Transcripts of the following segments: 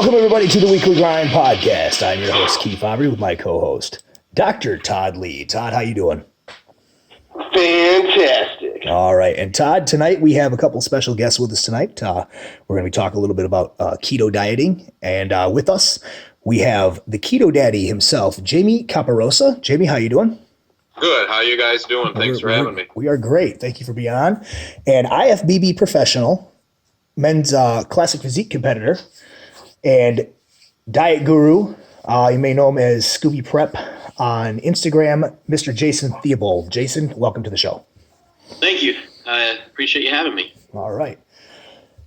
Welcome, everybody, to the Weekly Grind Podcast. I'm your host, Fabbri, with my co-host, Doctortoddlee. Todd, how you doing? Fantastic. All right. And Todd, tonight we have a couple special guests with us tonight. We're going to be talking a little bit about keto dieting. And with us, we have the keto daddy himself, Jamie Caporosso. Jamie, how you doing? Good. How you guys doing? Thanks for having me. We are great. Thank you for being on. And IFBB professional, men's classic physique competitor, and diet guru. You may know him as Scooby Prep on Instagram, Mr. Jason Theobald. Jason, welcome to the show. Thank you. I appreciate you having me. All right.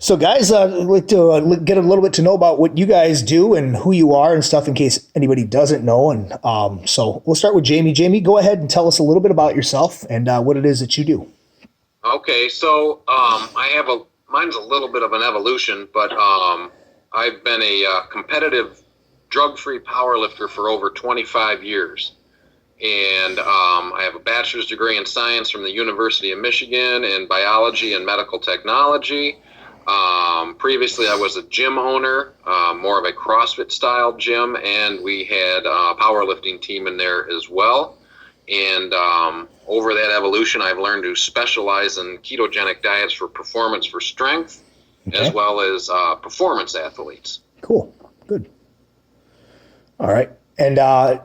So, guys, I'd like to get a little bit to know about what you guys do and who you are and stuff in case anybody doesn't know. And so we'll start with Jamie. Jamie, go ahead and tell us a little bit about yourself and what it is that you do. Okay, so mine's a little bit of an evolution, but I've been a competitive drug-free powerlifter for over 25 years. And I have a bachelor's degree in science from the University of Michigan in biology and medical technology. Previously, I was a gym owner, more of a CrossFit style gym, and we had a powerlifting team in there as well. And over that evolution, I've learned to specialize in ketogenic diets for performance for strength, as well as performance athletes. Cool. Good. All right. And I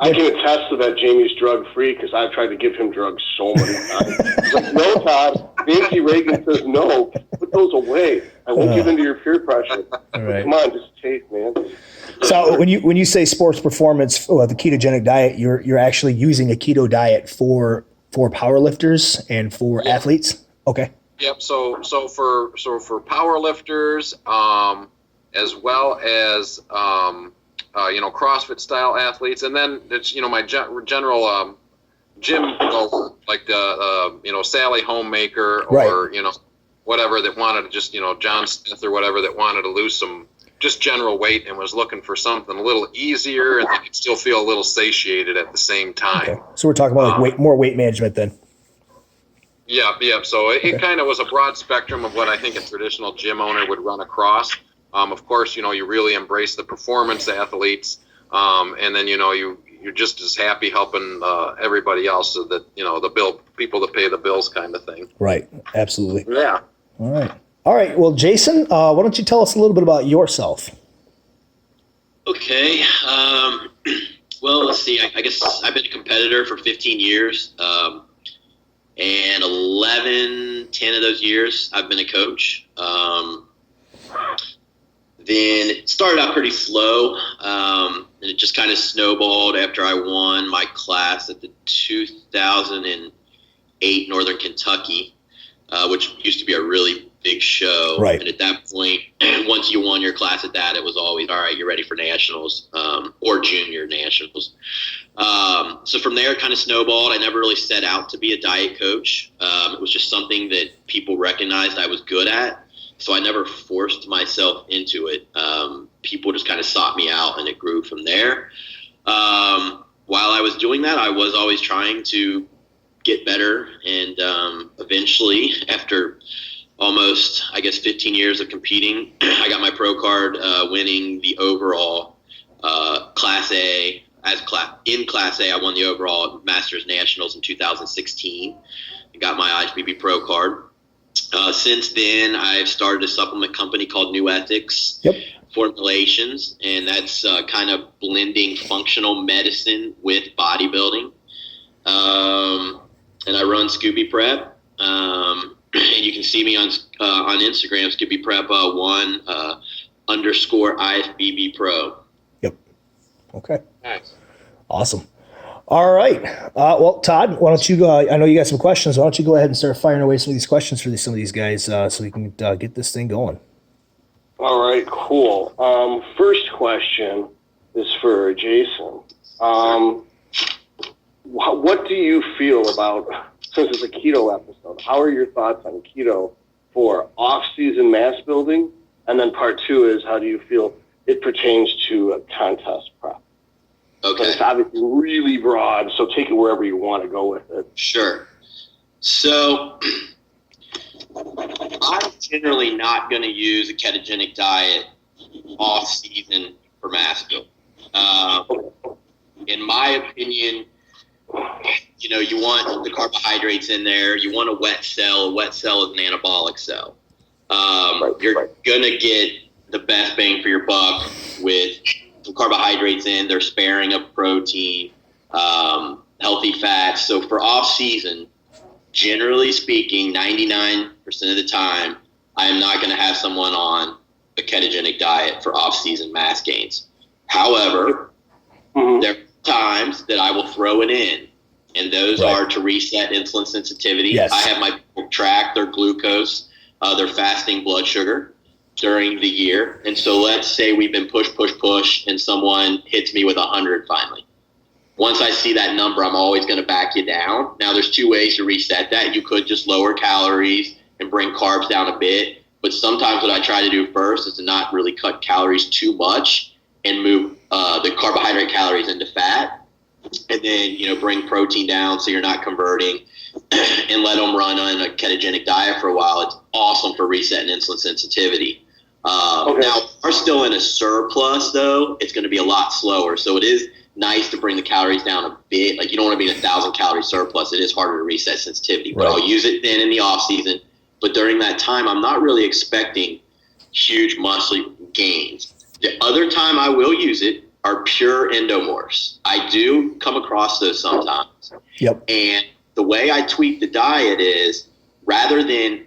can attest to that Jamie's drug-free because I've tried to give him drugs so many times. He's like, no, Todd. Nancy Reagan says no. Put those away. I won't give in to your peer pressure. Right. Come on, just taste, man. So when you say sports performance, the ketogenic diet, you're actually using a keto diet for powerlifters and for athletes? Okay. Yep. So for powerlifters, as well as CrossFit style athletes, and then it's my general gym, like the Sally Homemaker or right. Whatever that wanted to just John Smith or whatever that wanted to lose some just general weight and was looking for something a little easier and they could still feel a little satiated at the same time. Okay. So we're talking about more weight management then. Yeah. So it kind of was a broad spectrum of what I think a traditional gym owner would run across. Of course, you really embrace the performance athletes, and then you're just as happy helping everybody else, so that the people that pay the bills kind of thing. Right. Absolutely. Yeah. All right. Well, Jason, why don't you tell us a little bit about yourself? Okay. Well, let's see. I guess I've been a competitor for 15 years, and 10 of those years I've been a coach. Then it started out pretty slow, and it just kind of snowballed after I won my class at the 2008 Northern Kentucky, which used to be a really big show. Right. And at that point, once you won your class at that, it was always, all right, you're ready for nationals, or junior nationals. So from there, it kind of snowballed. I never really set out to be a diet coach. It was just something that people recognized I was good at. So I never forced myself into it. People just kind of sought me out, and it grew from there. While I was doing that, I was always trying to get better. And eventually, after almost, 15 years of competing, I got my pro card, winning the overall Class A. In Class A, I won the overall Masters Nationals in 2016. I got my IFBB pro card. Since then, I've started a supplement company called New Ethics Formulations, and that's kind of blending functional medicine with bodybuilding. And I run Scooby Prep, and you can see me on Instagram, Scooby Prep 1_IFBB Pro. Yep. Okay. Nice. Awesome. All right. Well, Todd, why don't you go? I know you got some questions. Why don't you go ahead and start firing away some of these questions for some of these guys so we can get this thing going. All right, cool. First question is for Jason. What do you feel about, since it's a keto episode, how are your thoughts on keto for off-season mass building? And then part two is, how do you feel it pertains to a contest prep? Okay. But it's obviously really broad, so take it wherever you want to go with it. Sure. So I'm generally not going to use a ketogenic diet off season for mass building. In my opinion, you want the carbohydrates in there. You want a wet cell. A wet cell is an anabolic cell. You're going to get the best bang for your buck with some carbohydrates in. They're sparing of protein, healthy fats. So for off season, generally speaking, 99% of the time, I am not going to have someone on a ketogenic diet for off season mass gains. However, there are times that I will throw it in, and those are to reset insulin sensitivity. Yes. I have my people track their glucose, their fasting blood sugar during the year. And so let's say we've been push, and someone hits me with 100 finally. Once I see that number, I'm always going to back you down. Now, there's two ways to reset that. You could just lower calories and bring carbs down a bit. But sometimes what I try to do first is to not really cut calories too much and move the carbohydrate calories into fat. And then, bring protein down so you're not converting and let them run on a ketogenic diet for a while. It's awesome for resetting insulin sensitivity. Now, if we're still in a surplus, though, it's going to be a lot slower. So it is nice to bring the calories down a bit. Like, you don't want to be in 1,000 calorie surplus. It is harder to reset sensitivity. But I'll use it then in the off season. But during that time, I'm not really expecting huge muscle gains. The other time I will use it are pure endomorphs. I do come across those sometimes. Yep. And the way I tweak the diet is, rather than,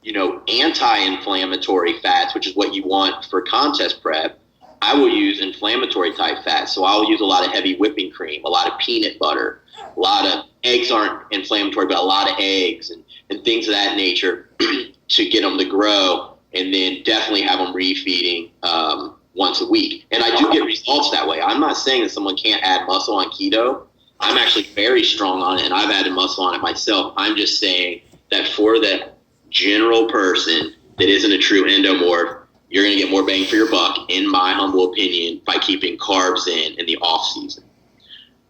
anti-inflammatory fats, which is what you want for contest prep, I will use inflammatory type fats. So I'll use a lot of heavy whipping cream, a lot of peanut butter, a lot of eggs aren't inflammatory, but a lot of eggs and things of that nature to get them to grow, and then definitely have them refeeding once a week. And I do get results that way. I'm not saying that someone can't add muscle on keto. I'm actually very strong on it, and I've added muscle on it myself. I'm just saying that for that general person that isn't a true endomorph, you're going to get more bang for your buck, in my humble opinion, by keeping carbs in the off season.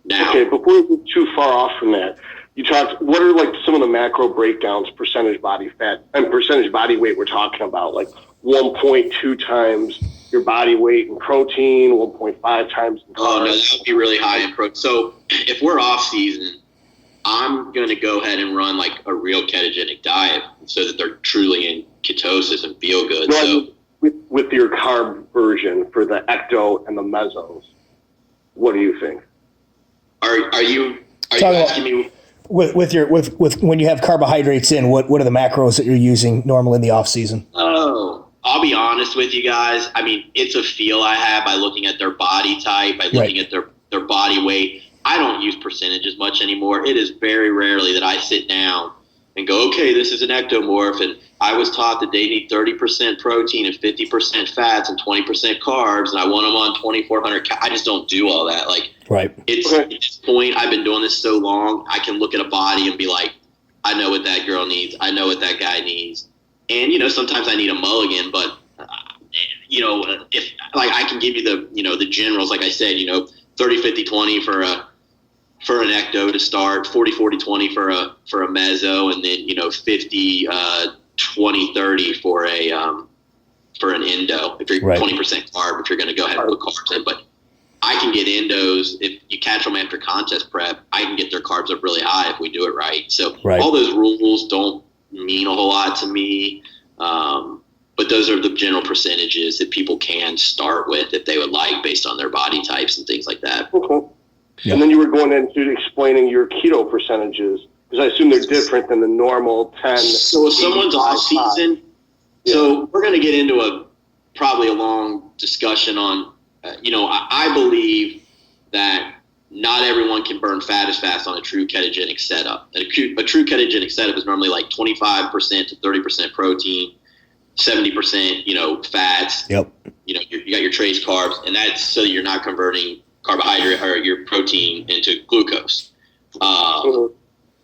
Now, okay, before we get too far off from that, you talked, what are like some of the macro breakdowns, percentage body fat and percentage body weight we're talking about, like 1.2 times your body weight in protein, 1.5 times in carbs? Oh, no, that would be really high in protein. So if we're off season, I'm going to go ahead and run like a real ketogenic diet so that they're truly in ketosis and feel good. No, so with your carb version for the ecto and the mesos, what do you think? Are you asking me? With when you have carbohydrates in, what are the macros that you're using normally in the off season? Oh, I'll be honest with you guys. I mean, it's a feel I have by looking at their body type, by looking at their body weight. I don't use percentages much anymore. It is very rarely that I sit down and go, okay, this is an ectomorph, and I was taught that they need 30% protein and 50% fats and 20% carbs, and I want them on 2,400 I just don't do all that. Like, it's at this point, I've been doing this so long, I can look at a body and be like, I know what that girl needs. I know what that guy needs. And, sometimes I need a mulligan, but, if like I can give you the generals, like I said, 30, 50, 20 for an ecto to start, 40, 40, 20 for a meso, and then, 50, 20, 30 for an endo. If you're 20% carb, if you're going to go ahead and put carbs in, but I can get endos if you catch them after contest prep. I can get their carbs up really high if we do it right. So all those rules don't mean a whole lot to me. But those are the general percentages that people can start with if they would like, based on their body types and things like that. Okay. Yeah. And then you were going into explaining your keto percentages, because I assume they're different than the normal 10. So if someone's off season, so we're going to get into probably a long discussion on, I believe that not everyone can burn fat as fast on a true ketogenic setup. A true ketogenic setup is normally like 25% to 30% protein, 70%, fats. Yep. You got your trace carbs, and that's so you're not converting carbohydrate or your protein into glucose.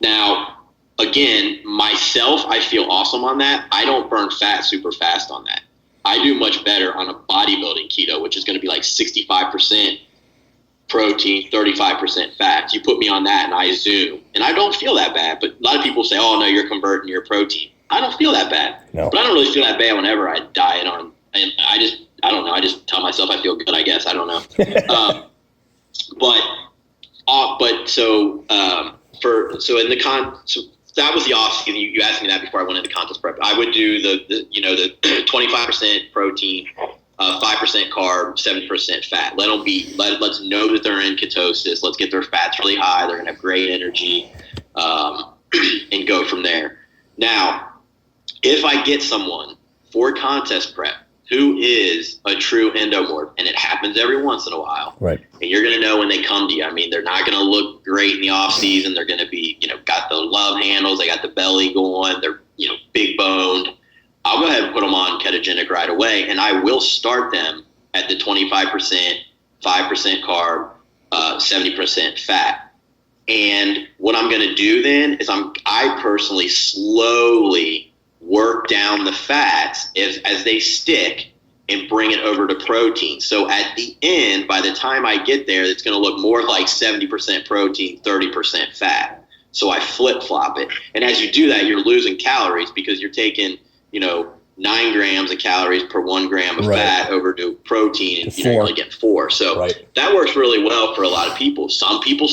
Now, again, myself, I feel awesome on that. I don't burn fat super fast on that. I do much better on a bodybuilding keto, which is going to be like 65% protein, 35% fats. You put me on that and I zoom, and I don't feel that bad. But a lot of people say, oh, no, you're converting your protein. I don't feel that bad. No. But I don't really feel that bad whenever I diet on, and I don't know. I just tell myself I feel good, I guess. I don't know. So that was the off season. You asked me that before I went into contest prep. I would do the 25% protein, 5% carb, 70% fat. Let's know that they're in ketosis. Let's get their fats really high. They're gonna have great energy, and go from there. Now, if I get someone for contest prep who is a true endomorph, and it happens every once in a while, right? And you're going to know when they come to you. I mean, they're not going to look great in the off season. They're going to be, got the love handles. They got the belly going. They're, big boned. I'll go ahead and put them on ketogenic right away, and I will start them at the 25%, 5% carb, 70% fat. And what I'm going to do then is I personally slowly work down the fats as they stick and bring it over to protein. So at the end, by the time I get there, it's going to look more like 70% protein, 30% fat. So I flip-flop it. And as you do that, you're losing calories because you're taking, 9 grams of calories per 1 gram of fat over to protein, and you're only getting 4. So that works really well for a lot of people. Some people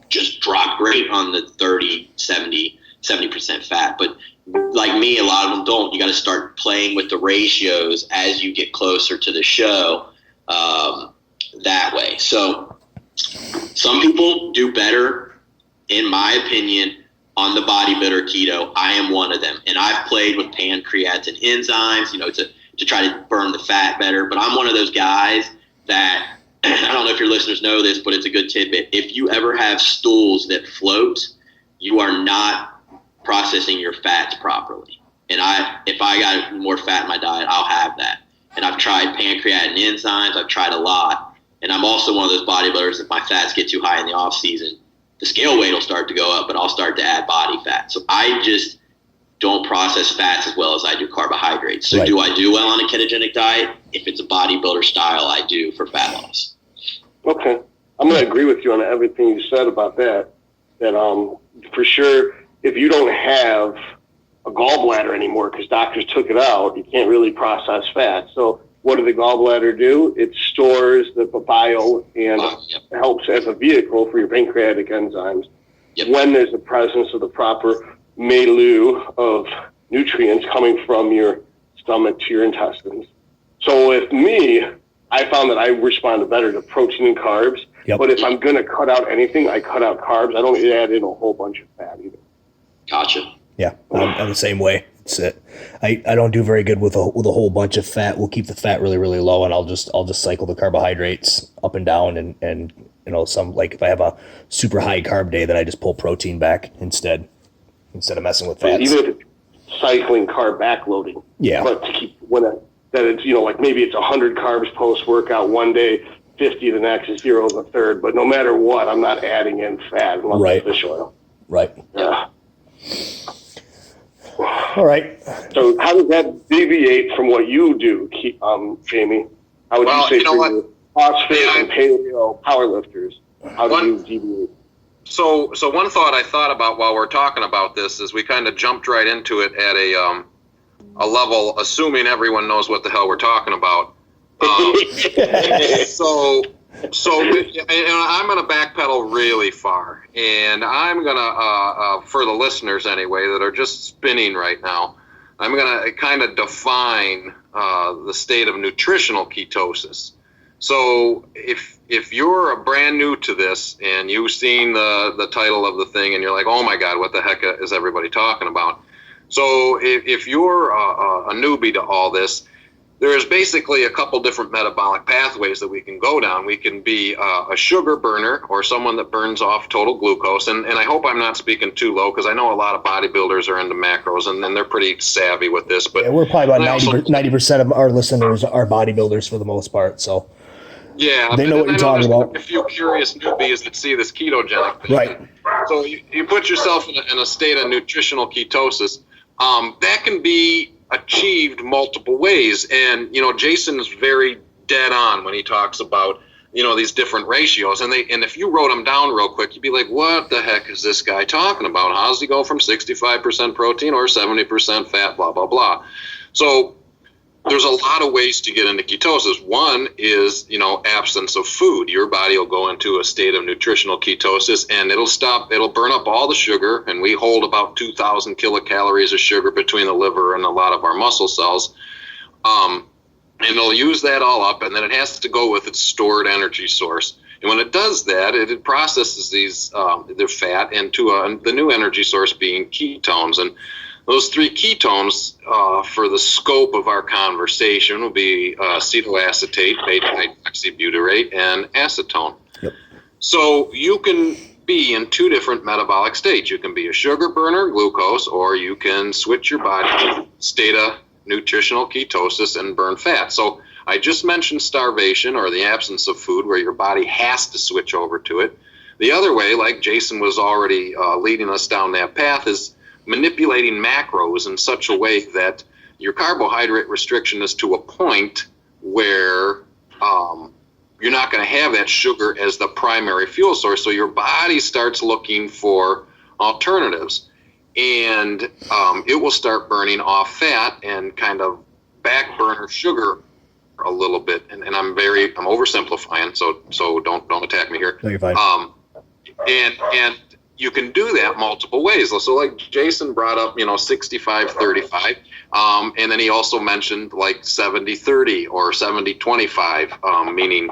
just drop great on the 30, 70% fat. But like me, a lot of them don't. You got to start playing with the ratios as you get closer to the show, that way. So some people do better, in my opinion, on the bodybuilder keto. I am one of them. And I've played with pancreatin enzymes, to try to burn the fat better. But I'm one of those guys that, I don't know if your listeners know this, but it's a good tidbit. If you ever have stools that float, you are not processing your fats properly. And if I got more fat in my diet, I'll have that. And I've tried pancreatin enzymes. I've tried a lot. And I'm also one of those bodybuilders, if my fats get too high in the off season, the scale weight will start to go up, but I'll start to add body fat. So I just don't process fats as well as I do carbohydrates. So do I do well on a ketogenic diet? If it's a bodybuilder style, I do for fat loss. Okay. I'm going to agree with you on everything you said about that. That for sure, if you don't have a gallbladder anymore because doctors took it out, you can't really process fat. So what does the gallbladder do? It stores the bile and helps as a vehicle for your pancreatic enzymes. When there's a presence of the proper milieu of nutrients coming from your stomach to your intestines. So with me, I found that I responded better to protein and carbs. But if I'm going to cut out anything, I cut out carbs. I don't add in a whole bunch of fat either. Gotcha. Yeah, I'm the same way. I don't do very good with a whole bunch of fat. We'll keep the fat really, really low, and I'll just cycle the carbohydrates up and down, and some, like if I have a super high carb day, then I just pull protein back instead of messing with fats. Even if it's cycling carb backloading. Yeah. But to keep that it's like maybe it's 100 carbs post workout one day, 50 the next, 0 the third. But no matter what, I'm not adding in fat unless it's fish oil. Right. Yeah. All right. So how does that deviate from what you do, Jamie? How would you say for CrossFit and paleo powerlifters? How do you deviate? So one thought I thought about while we're talking about this is we kind of jumped right into it at a level, assuming everyone knows what the hell we're talking about. So I'm going to backpedal really far, and I'm going to, for the listeners anyway that are just spinning right now, I'm going to kind of define the state of nutritional ketosis. So if you're brand new to this and you've seen the title of the thing and you're like, oh my God, what the heck is everybody talking about? So if you're a newbie to all this, there's basically a couple different metabolic pathways that we can go down. We can be a sugar burner or someone that burns off total glucose. And I hope I'm not speaking too low because I know a lot of bodybuilders are into macros and they're pretty savvy with this. But we're probably about 90% of our listeners are bodybuilders for the most part. So yeah, they know what you're talking about. A few curious newbies that see this ketogenic thing. Right. So you put yourself in a state of nutritional ketosis. That can be achieved multiple ways, and Jason is very dead on when he talks about these different ratios, and if you wrote them down real quick, you'd be like, what the heck is this guy talking about? How does he go from 65% protein or 70% fat, blah blah blah? So there's a lot of ways to get into ketosis. One is, absence of food. Your body will go into a state of nutritional ketosis, and it'll burn up all the sugar, and we hold about 2,000 kilocalories of sugar between the liver and a lot of our muscle cells. And it'll use that all up, and then it has to go with its stored energy source. And when it does that, it processes these the fat into the new energy source being ketones. And those three ketones, for the scope of our conversation, will be acetoacetate, beta-hydroxybutyrate, and acetone. Yep. So you can be in two different metabolic states. You can be a sugar burner, glucose, or you can switch your body to a state of nutritional ketosis and burn fat. So I just mentioned starvation, or the absence of food, where your body has to switch over to it. The other way, like Jason was already leading us down that path, is manipulating macros in such a way that your carbohydrate restriction is to a point where you're not going to have that sugar as the primary fuel source. So your body starts looking for alternatives, and it will start burning off fat and kind of back burner sugar a little bit. And I'm oversimplifying, so don't attack me here. No, you're fine. And you can do that multiple ways. So like Jason brought up, 65-35. And then he also mentioned like 70-30 or 70-25, meaning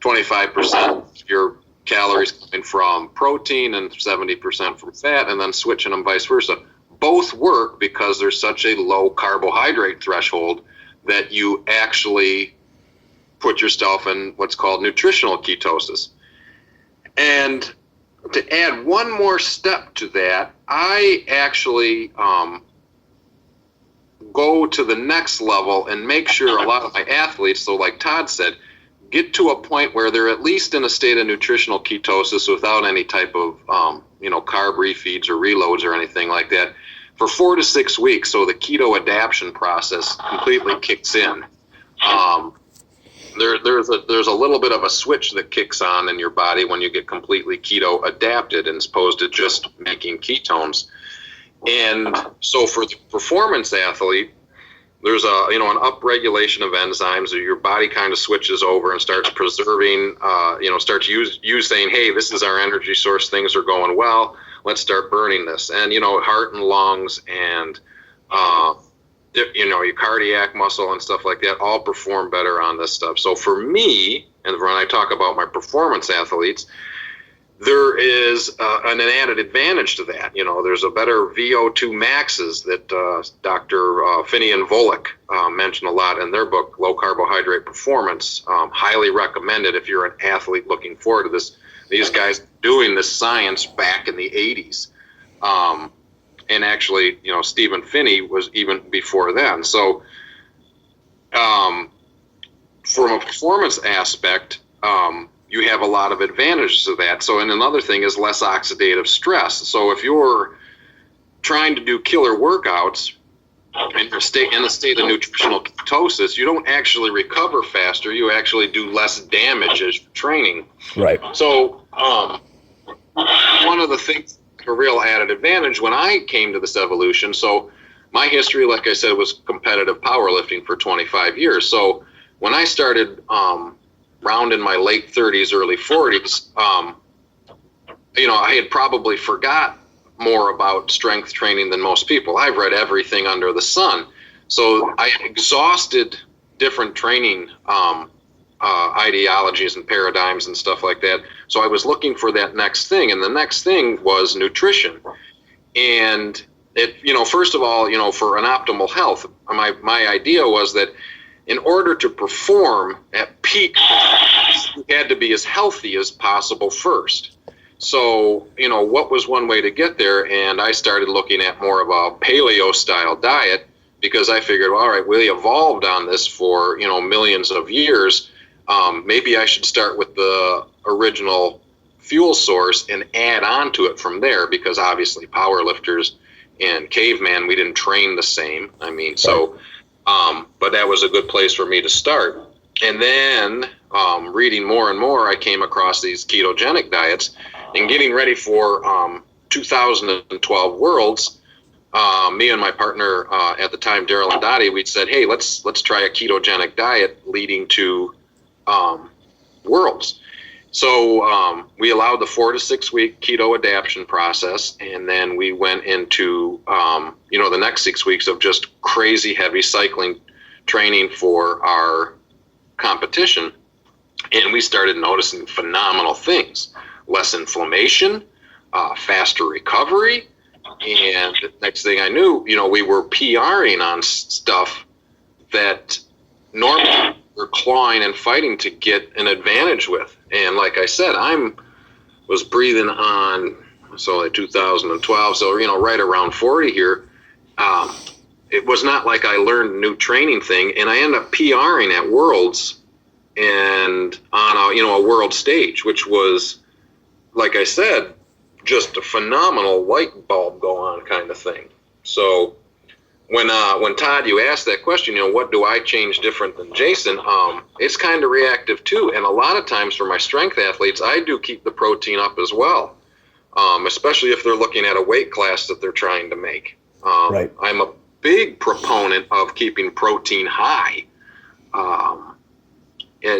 25% of your calories coming from protein and 70% from fat, and then switching them vice versa. Both work because there's such a low carbohydrate threshold that you actually put yourself in what's called nutritional ketosis. And to add one more step to that, I actually go to the next level and make sure a lot of my athletes, so like Todd said, get to a point where they're at least in a state of nutritional ketosis without any type of, carb refeeds or reloads or anything like that for 4 to 6 weeks. So the keto adaptation process completely kicks in. There's a little bit of a switch that kicks on in your body when you get completely keto adapted, as opposed to just making ketones. And so for the performance athlete, there's an upregulation of enzymes, or your body kind of switches over and starts preserving, starts saying, hey, this is our energy source, things are going well, let's start burning this. And, heart and lungs and, your cardiac muscle and stuff like that all perform better on this stuff. So for me, and when I talk about my performance athletes, there is an added advantage to that. There's a better VO2 maxes that Dr. Finney and Volek mention a lot in their book, Low Carbohydrate Performance. Highly recommended if you're an athlete looking forward to this. These guys doing this science back in the 80s. And actually, Stephen Finney was even before then. So from a performance aspect, you have a lot of advantages to that. So, and another thing is less oxidative stress. So if you're trying to do killer workouts and you're in a state of nutritional ketosis, you don't actually recover faster. You actually do less damage as you're training. Right. So one of the things, a real added advantage when I came to this evolution, so my history, like I said, was competitive powerlifting for 25 years. So when I started around in my late 30s, early 40s, I had probably forgot more about strength training than most people. I've read everything under the sun. So I exhausted different training ideologies and paradigms and stuff like that. So I was looking for that next thing, and the next thing was nutrition. And it, first of all, for an optimal health, my idea was that in order to perform at peak, you had to be as healthy as possible first. So, what was one way to get there? And I started looking at more of a paleo style diet, because I figured, well, all right, we evolved on this for, millions of years. Maybe I should start with the original fuel source and add on to it from there, because obviously powerlifters and caveman, we didn't train the same. But that was a good place for me to start. And then reading more and more, I came across these ketogenic diets, and getting ready for 2012 Worlds, me and my partner at the time, Daryl and Dottie, we'd said, hey, let's try a ketogenic diet leading to Worlds. So we allowed the 4 to 6 week keto adaptation process, and then we went into the next 6 weeks of just crazy heavy cycling training for our competition, and we started noticing phenomenal things: less inflammation, faster recovery, and the next thing I knew, we were PRing on stuff that normally we're clawing and fighting to get an advantage with. And like I said, was breathing on, so like 2012, so right around 40 here. It was not like I learned a new training thing, and I ended up PRing at Worlds and on a world stage, which was, like I said, just a phenomenal light bulb go on kind of thing. So when Todd, you asked that question, what do I change different than Jason? It's kind of reactive too. And a lot of times for my strength athletes, I do keep the protein up as well, especially if they're looking at a weight class that they're trying to make. Right. I'm a big proponent of keeping protein high,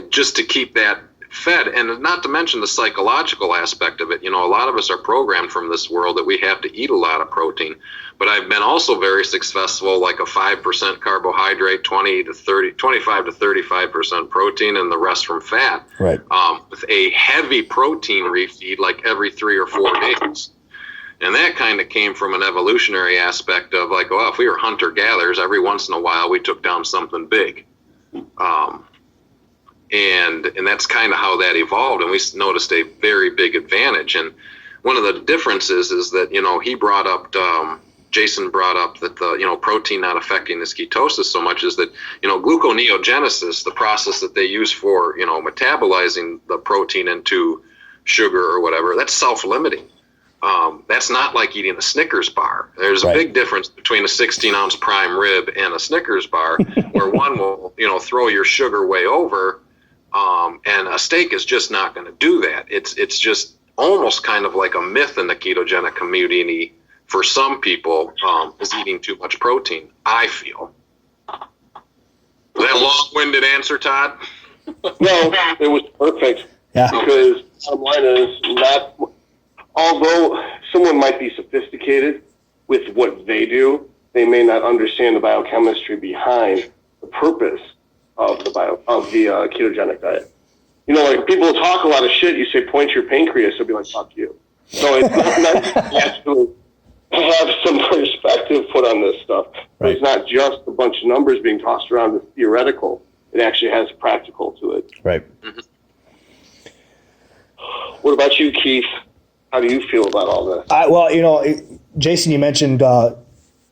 just to keep that fed, and not to mention the psychological aspect of it. A lot of us are programmed from this world that we have to eat a lot of protein, but I've been also very successful, like a 5% carbohydrate, 25 to 35% protein, and the rest from fat. Right. With a heavy protein refeed like every 3 or 4 days. And that kind of came from an evolutionary aspect of like, well, if we were hunter-gatherers, every once in a while we took down something big. And that's kind of how that evolved, and we noticed a very big advantage. And one of the differences is that he brought up, Jason brought up that the protein not affecting this ketosis so much is that gluconeogenesis, the process that they use for metabolizing the protein into sugar or whatever, that's self-limiting. That's not like eating a Snickers bar. There's a big difference between a 16-ounce prime rib and a Snickers bar, where one will throw your sugar way over. And a steak is just not going to do that. It's just almost kind of like a myth in the ketogenic community for some people, is eating too much protein, I feel. Was that a long-winded answer, Todd? No, it was perfect. Yeah. Because bottom line is, although someone might be sophisticated with what they do, they may not understand the biochemistry behind the purpose of the ketogenic diet. Like people talk a lot of shit. You say point your pancreas, they'll be like, fuck you. So it's nice to actually have some perspective put on this stuff. Right. It's not just a bunch of numbers being tossed around as theoretical. It actually has practical to it. Right. Mm-hmm. What about you, Keith? How do you feel about all this? Well, Jason, you mentioned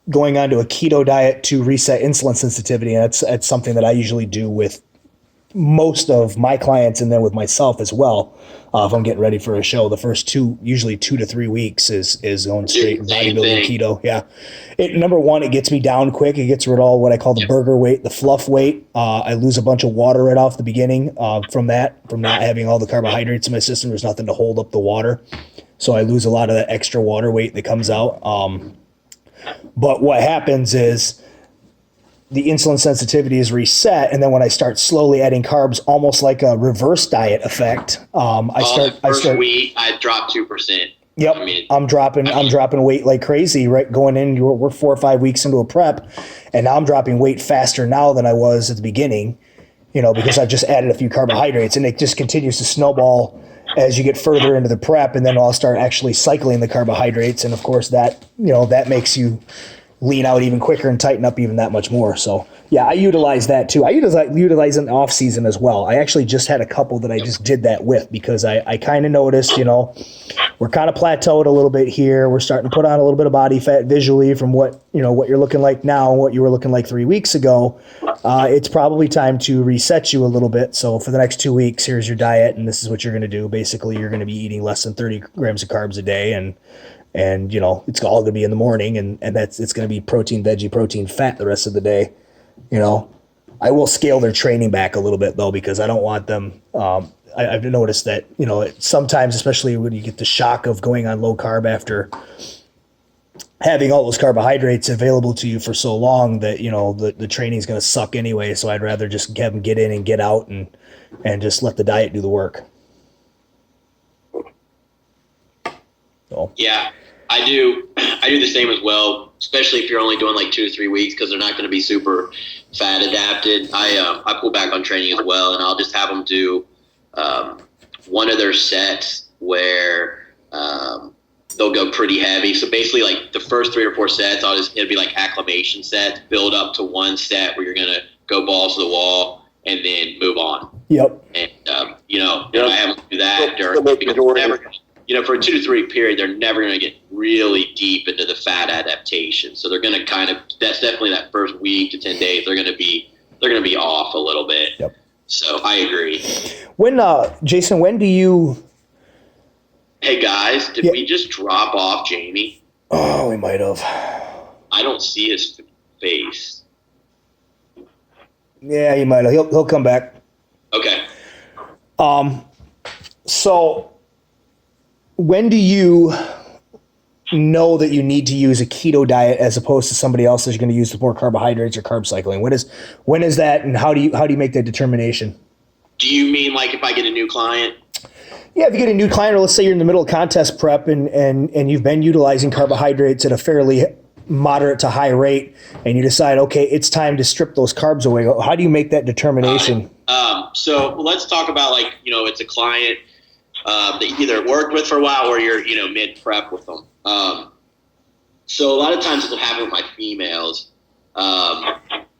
going onto a keto diet to reset insulin sensitivity, and that's something that I usually do with most of my clients, and then with myself as well. If I'm getting ready for a show, the first usually 2 to 3 weeks is going straight bodybuilding keto. Yeah. Number one, it gets me down quick. It gets rid of all what I call the burger weight, the fluff weight. I lose a bunch of water right off the beginning from not having all the carbohydrates in my system. There's nothing to hold up the water. So I lose a lot of that extra water weight that comes out. But what happens is the insulin sensitivity is reset, and then when I start slowly adding carbs, almost like a reverse diet effect, First week, I dropped 2%. Yep, I'm dropping weight like crazy. Right, going in, we're 4 or 5 weeks into a prep, and now I'm dropping weight faster now than I was at the beginning. Because I've just added a few carbohydrates, and it just continues to snowball as you get further into the prep, and then I'll start actually cycling the carbohydrates, and of course that makes you lean out even quicker and tighten up even that much more. So yeah, I utilize that too. I utilize in the off season as well. I actually just had a couple that I just did that with, because I kind of noticed, we're kind of plateaued a little bit here. We're starting to put on a little bit of body fat visually from what you're looking like now and what you were looking like 3 weeks ago. It's probably time to reset you a little bit. So for the next 2 weeks, here's your diet, and this is what you're going to do. Basically, you're going to be eating less than 30 grams of carbs a day, and it's all going to be in the morning, and it's going to be protein, veggie, protein, fat the rest of the day. I will scale their training back a little bit though, because I don't want them. I've noticed that, sometimes, especially when you get the shock of going on low carb after having all those carbohydrates available to you for so long that, the training is going to suck anyway. So I'd rather just have them get in and get out and just let the diet do the work. So. Yeah, I do the same as well, especially if you're only doing like 2 to 3 weeks, because they're not going to be super fat adapted. I pull back on training as well, and I'll just have them do one of their sets where they'll go pretty heavy. So basically, like the first 3 or 4 sets, it'll be like acclimation sets, build up to one set where you're going to go balls to the wall and then move on. Yep. And, I have them do that for a 2 to 3 week period, they're never going to get really deep into the fat adaptation. So they're going to that's definitely that first week to 10 days, they're going to be off a little bit. Yep. So I agree. When, Jason, when do you... Hey guys, did we just drop off Jamie? Oh, we might have. I don't see his face. Yeah, he might have. He'll come back. Okay. So when do you know that you need to use a keto diet as opposed to somebody else that's going to use more carbohydrates or carb cycling? When is that, and how do you make that determination? Do you mean like if I get a new client? Yeah, if you get a new client, or let's say you're in the middle of contest prep and you've been utilizing carbohydrates at a fairly moderate to high rate, and you decide, okay, it's time to strip those carbs away. How do you make that determination? So let's talk about it's a client that you either worked with for a while or you're mid prep with them. So a lot of times what happens with my females,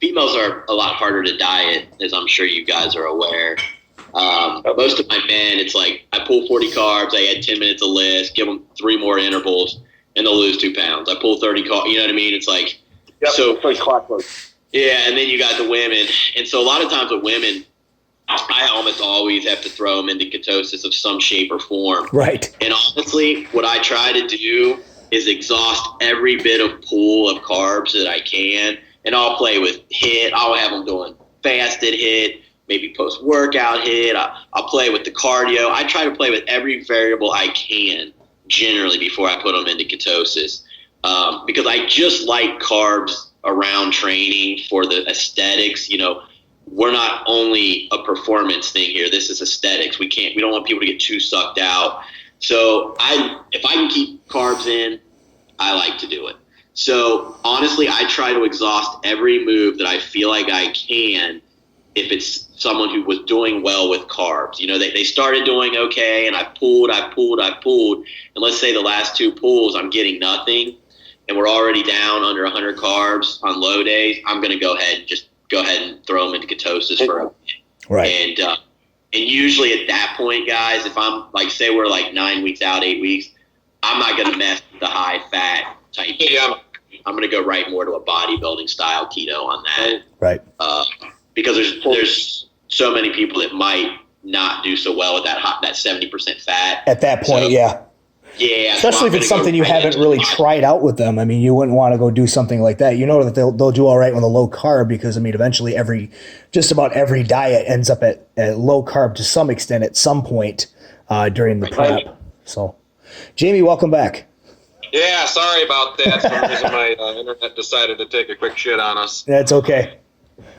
females are a lot harder to diet, as I'm sure you guys are aware. Most of my men, it's like I pull 40 carbs, I add 10 minutes of list, give them 3 more intervals, and they'll lose 2 pounds. I pull 30 carbs, you know what I mean? It's like, so it's like clockwork. Yeah, and then you got the women. And so a lot of times with women, I almost always have to throw them into ketosis of some shape or form. Right. And honestly, what I try to do is exhaust every bit of pool of carbs that I can, and I'll play with HIIT. I'll have them doing fasted HIIT, maybe post-workout HIIT. I'll play with the cardio. I try to play with every variable I can generally before I put them into ketosis, because I just like carbs around training for the aesthetics. We're not only a performance thing here. This is aesthetics. We don't want people to get too sucked out. So if I can keep carbs in, I like to do it. So honestly, I try to exhaust every move that I feel like I can if it's someone who was doing well with carbs. They started doing okay, and I pulled. And let's say the last 2 pulls, I'm getting nothing, and we're already down under 100 carbs on low days. I'm going to go ahead and throw them into ketosis for a bit. Right. And usually at that point, guys, if I'm like, say we're like 9 weeks out, 8 weeks, I'm not going to mess with the high fat type. Yeah. I'm going to go right more to a bodybuilding style keto on that. Right. Because there's so many people that might not do so well with that 70% fat. At that point, yeah. Yeah. Especially if it's something you haven't really tried out with them. I mean, you wouldn't want to go do something like that. That they'll do all right with a low carb, because eventually just about every diet ends up at low carb to some extent at some point during the prep. So, Jamie, welcome back. Yeah, sorry about that. For some reason my internet decided to take a quick shit on us. That's okay.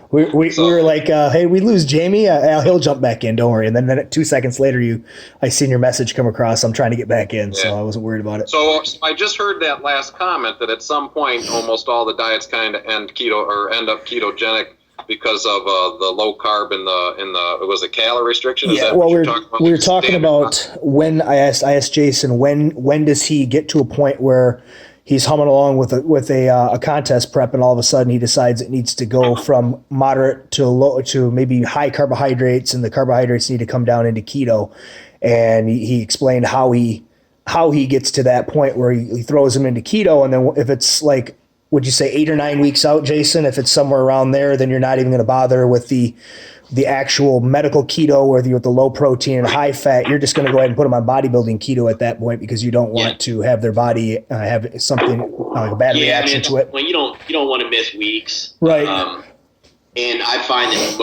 We were like, hey, we lose Jamie. He'll jump back in. Don't worry. And then 2 seconds later, I seen your message come across. I'm trying to get back in, so I wasn't worried about it. So I just heard that last comment that at some point, almost all the diets kind of end up ketogenic because of the low carb and the was it calorie restriction? Is that what you're talking about? We were talking about when I asked Jason when does he get to a point where he's humming along with a contest prep, and all of a sudden he decides it needs to go from moderate to low to maybe high carbohydrates, and the carbohydrates need to come down into keto. And he explained how he gets to that point where he throws them into keto, and then if it's like, would you say 8 or 9 weeks out, Jason? If it's somewhere around there, then you're not even going to bother with the actual medical keto or with the low protein and high fat. You're just going to go ahead and put them on bodybuilding keto at that point, because you don't want to have their body have something like a bad reaction to it. Well, you don't want to miss weeks, right? And I find that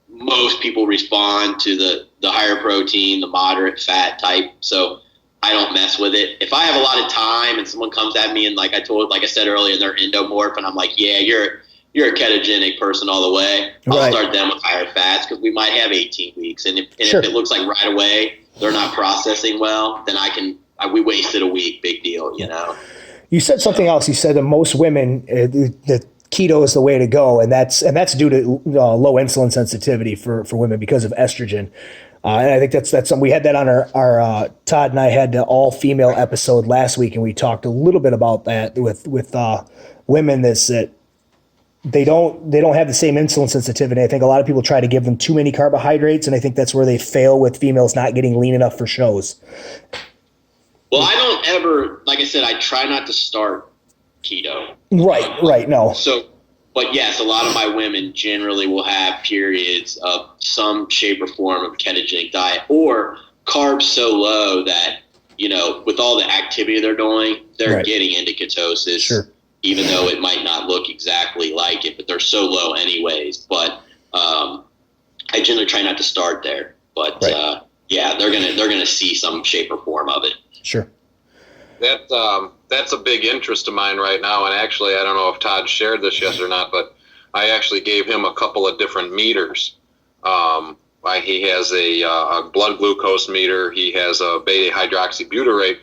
most people respond to the higher protein, the moderate fat type. So I don't mess with it. If I have a lot of time and someone comes at me and like I said earlier, they're endomorph, and I'm like, yeah, you're a ketogenic person all the way. I'll start them with higher fats because we might have 18 weeks, and if it looks like right away they're not processing well, then we wasted a week, big deal, you know. You said something else. You said that most women, the keto is the way to go, and that's due to low insulin sensitivity for women because of estrogen. And I think that's something. We had that on our Todd and I had the all female episode last week, and we talked a little bit about that with women. That they don't have the same insulin sensitivity. I think a lot of people try to give them too many carbohydrates, and I think that's where they fail with females not getting lean enough for shows. Well, I don't ever, like I said, I try not to start keto. Right, no. So, but yes, a lot of my women generally will have periods of some shape or form of ketogenic diet or carbs so low that, you know, with all the activity they're doing, they're getting into ketosis. Sure. Even though it might not look exactly like it, but they're so low anyways. But I generally try not to start there. But yeah, they're gonna see some shape or form of it. Sure. That's a big interest of mine right now. And actually, I don't know if Todd shared this yet or not, but I actually gave him a couple of different meters. He has a blood glucose meter. He has a beta hydroxybutyrate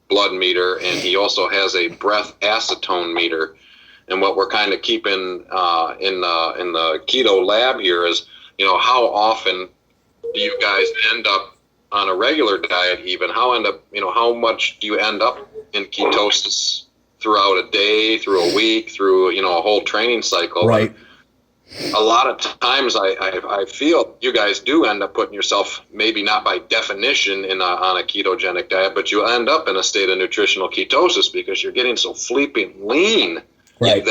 blood meter, and he also has a breath acetone meter. And what we're kind of keeping in the keto lab here is, you know, how often do you guys end up on a regular diet? Even how much do you end up in ketosis throughout a day, through a week, through, you know, a whole training cycle? Right. A lot of times I feel you guys do end up putting yourself, maybe not by definition on a ketogenic diet, but you end up in a state of nutritional ketosis because you're getting so flipping lean. Right.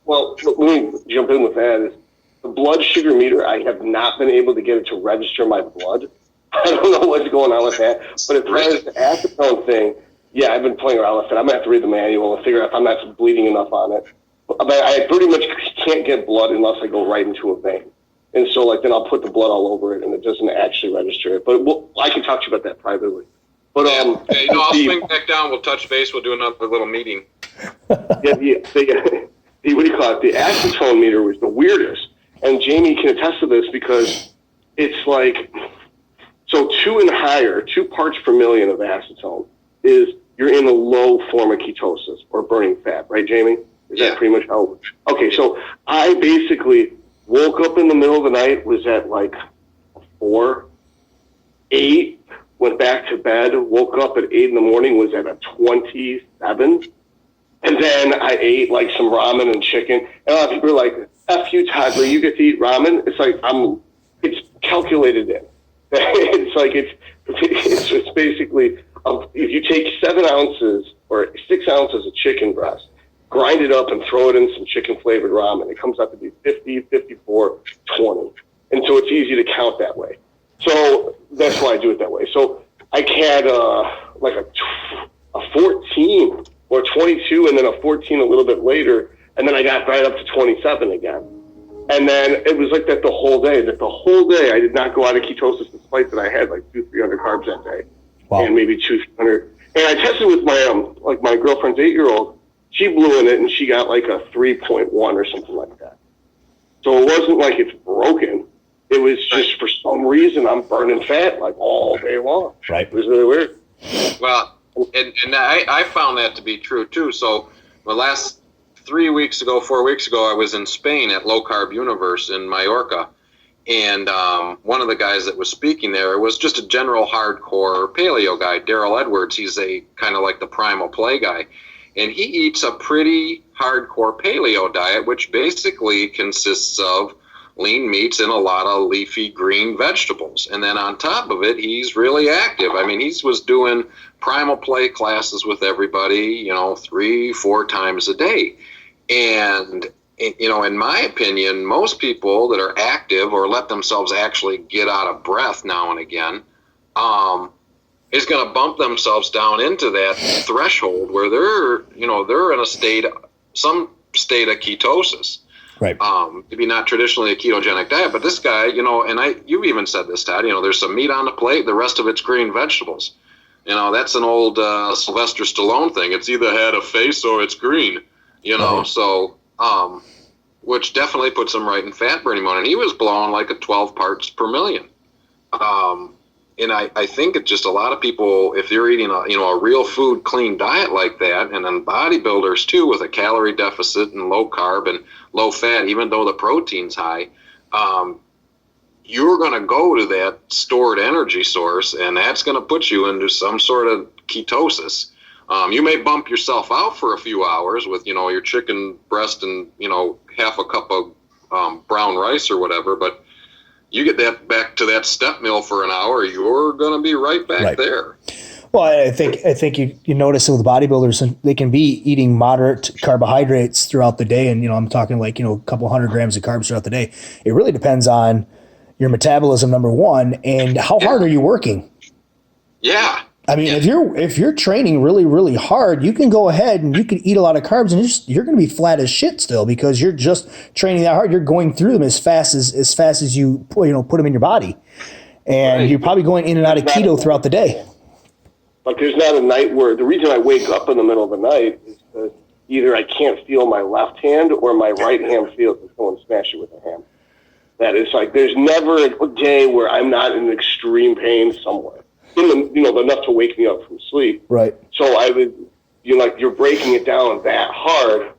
Well, let me jump in with that. Is the blood sugar meter, I have not been able to get it to register my blood. I don't know what's going on with that. But as far as the acetone thing, yeah, I've been playing around with it. I'm going to have to read the manual and figure out if I'm not bleeding enough on it. But I pretty much can't get blood unless I go right into a vein. And so, like, then I'll put the blood all over it, and it doesn't actually register it. But I can talk to you about that privately. But okay, I'll swing back down. We'll touch base. We'll do another little meeting. What do you call it? The acetone meter was the weirdest. And Jamie can attest to this because it's like, so 2 and higher, 2 parts per million of acetone is you're in a low form of ketosis or burning fat, right, Jamie? Is that pretty much how it works? Okay, so I basically woke up in the middle of the night, was at like 4, 8, went back to bed, woke up at 8 in the morning, was at a 27. And then I ate like some ramen and chicken. And a lot of people are like, F you, Toddlee, you get to eat ramen? It's like, it's calculated in. It's like, it's basically, if you take 7 ounces or 6 ounces of chicken breast, grind it up and throw it in some chicken flavored ramen, it comes out to be 50, 54, 20. And so it's easy to count that way. So that's why I do it that way. So I had like a 14 or 22 and then a 14 a little bit later. And then I got right up to 27 again. And then it was like that the whole day. I did not go out of ketosis despite that I had like 200-300 carbs that day. Wow. And maybe 200. And I tested with my girlfriend's 8-year-old. She blew in it and she got like a 3.1 or something like that. So it wasn't like it's broken. It was just for some reason I'm burning fat like all day long. Right. It was really weird. Well, and I found that to be true too. So the last 4 weeks ago, I was in Spain at Low Carb Universe in Mallorca. And one of the guys that was speaking there was just a general hardcore paleo guy, Daryl Edwards. He's a kind of like the Primal Play guy. And he eats a pretty hardcore paleo diet, which basically consists of lean meats and a lot of leafy green vegetables. And then on top of it, he's really active. I mean, he was doing Primal Play classes with everybody, 3-4 times a day. And, in my opinion, most people that are active or let themselves actually get out of breath now and again, is going to bump themselves down into that threshold where they're in some state of ketosis. Right. Maybe not traditionally a ketogenic diet, but this guy, and you even said this, Todd, there's some meat on the plate, the rest of it's green vegetables. That's an old Sylvester Stallone thing. It's either had a face or it's green, So, which definitely puts him right in fat burning mode. And he was blowing like a 12 parts per million. And I think it's just a lot of people, if you're eating a real food, clean diet like that, and then bodybuilders too with a calorie deficit and low carb and low fat, even though the protein's high, you're going to go to that stored energy source, and that's going to put you into some sort of ketosis. You may bump yourself out for a few hours with, your chicken breast and, half a cup of brown rice or whatever, but you get that back to that step meal for an hour, you're going to be right back there. Well, I think you notice it with bodybuilders, and they can be eating moderate carbohydrates throughout the day. And, I'm talking like, a couple 100 grams of carbs throughout the day. It really depends on your metabolism, number one, and how hard are you working? Yeah. I mean, if you're training really, really hard, you can go ahead and you can eat a lot of carbs, and you're going to be flat as shit still, because you're just training that hard. You're going through them as fast as you put them in your body, and you're probably going in and out of keto throughout the day. Like, there's not a night where the reason I wake up in the middle of the night is because either I can't feel my left hand or my right hand feels like someone smashed it with a hammer. That is like, there's never a day where I'm not in extreme pain somewhere. Enough to wake me up from sleep. Right. So I would, you're breaking it down that hard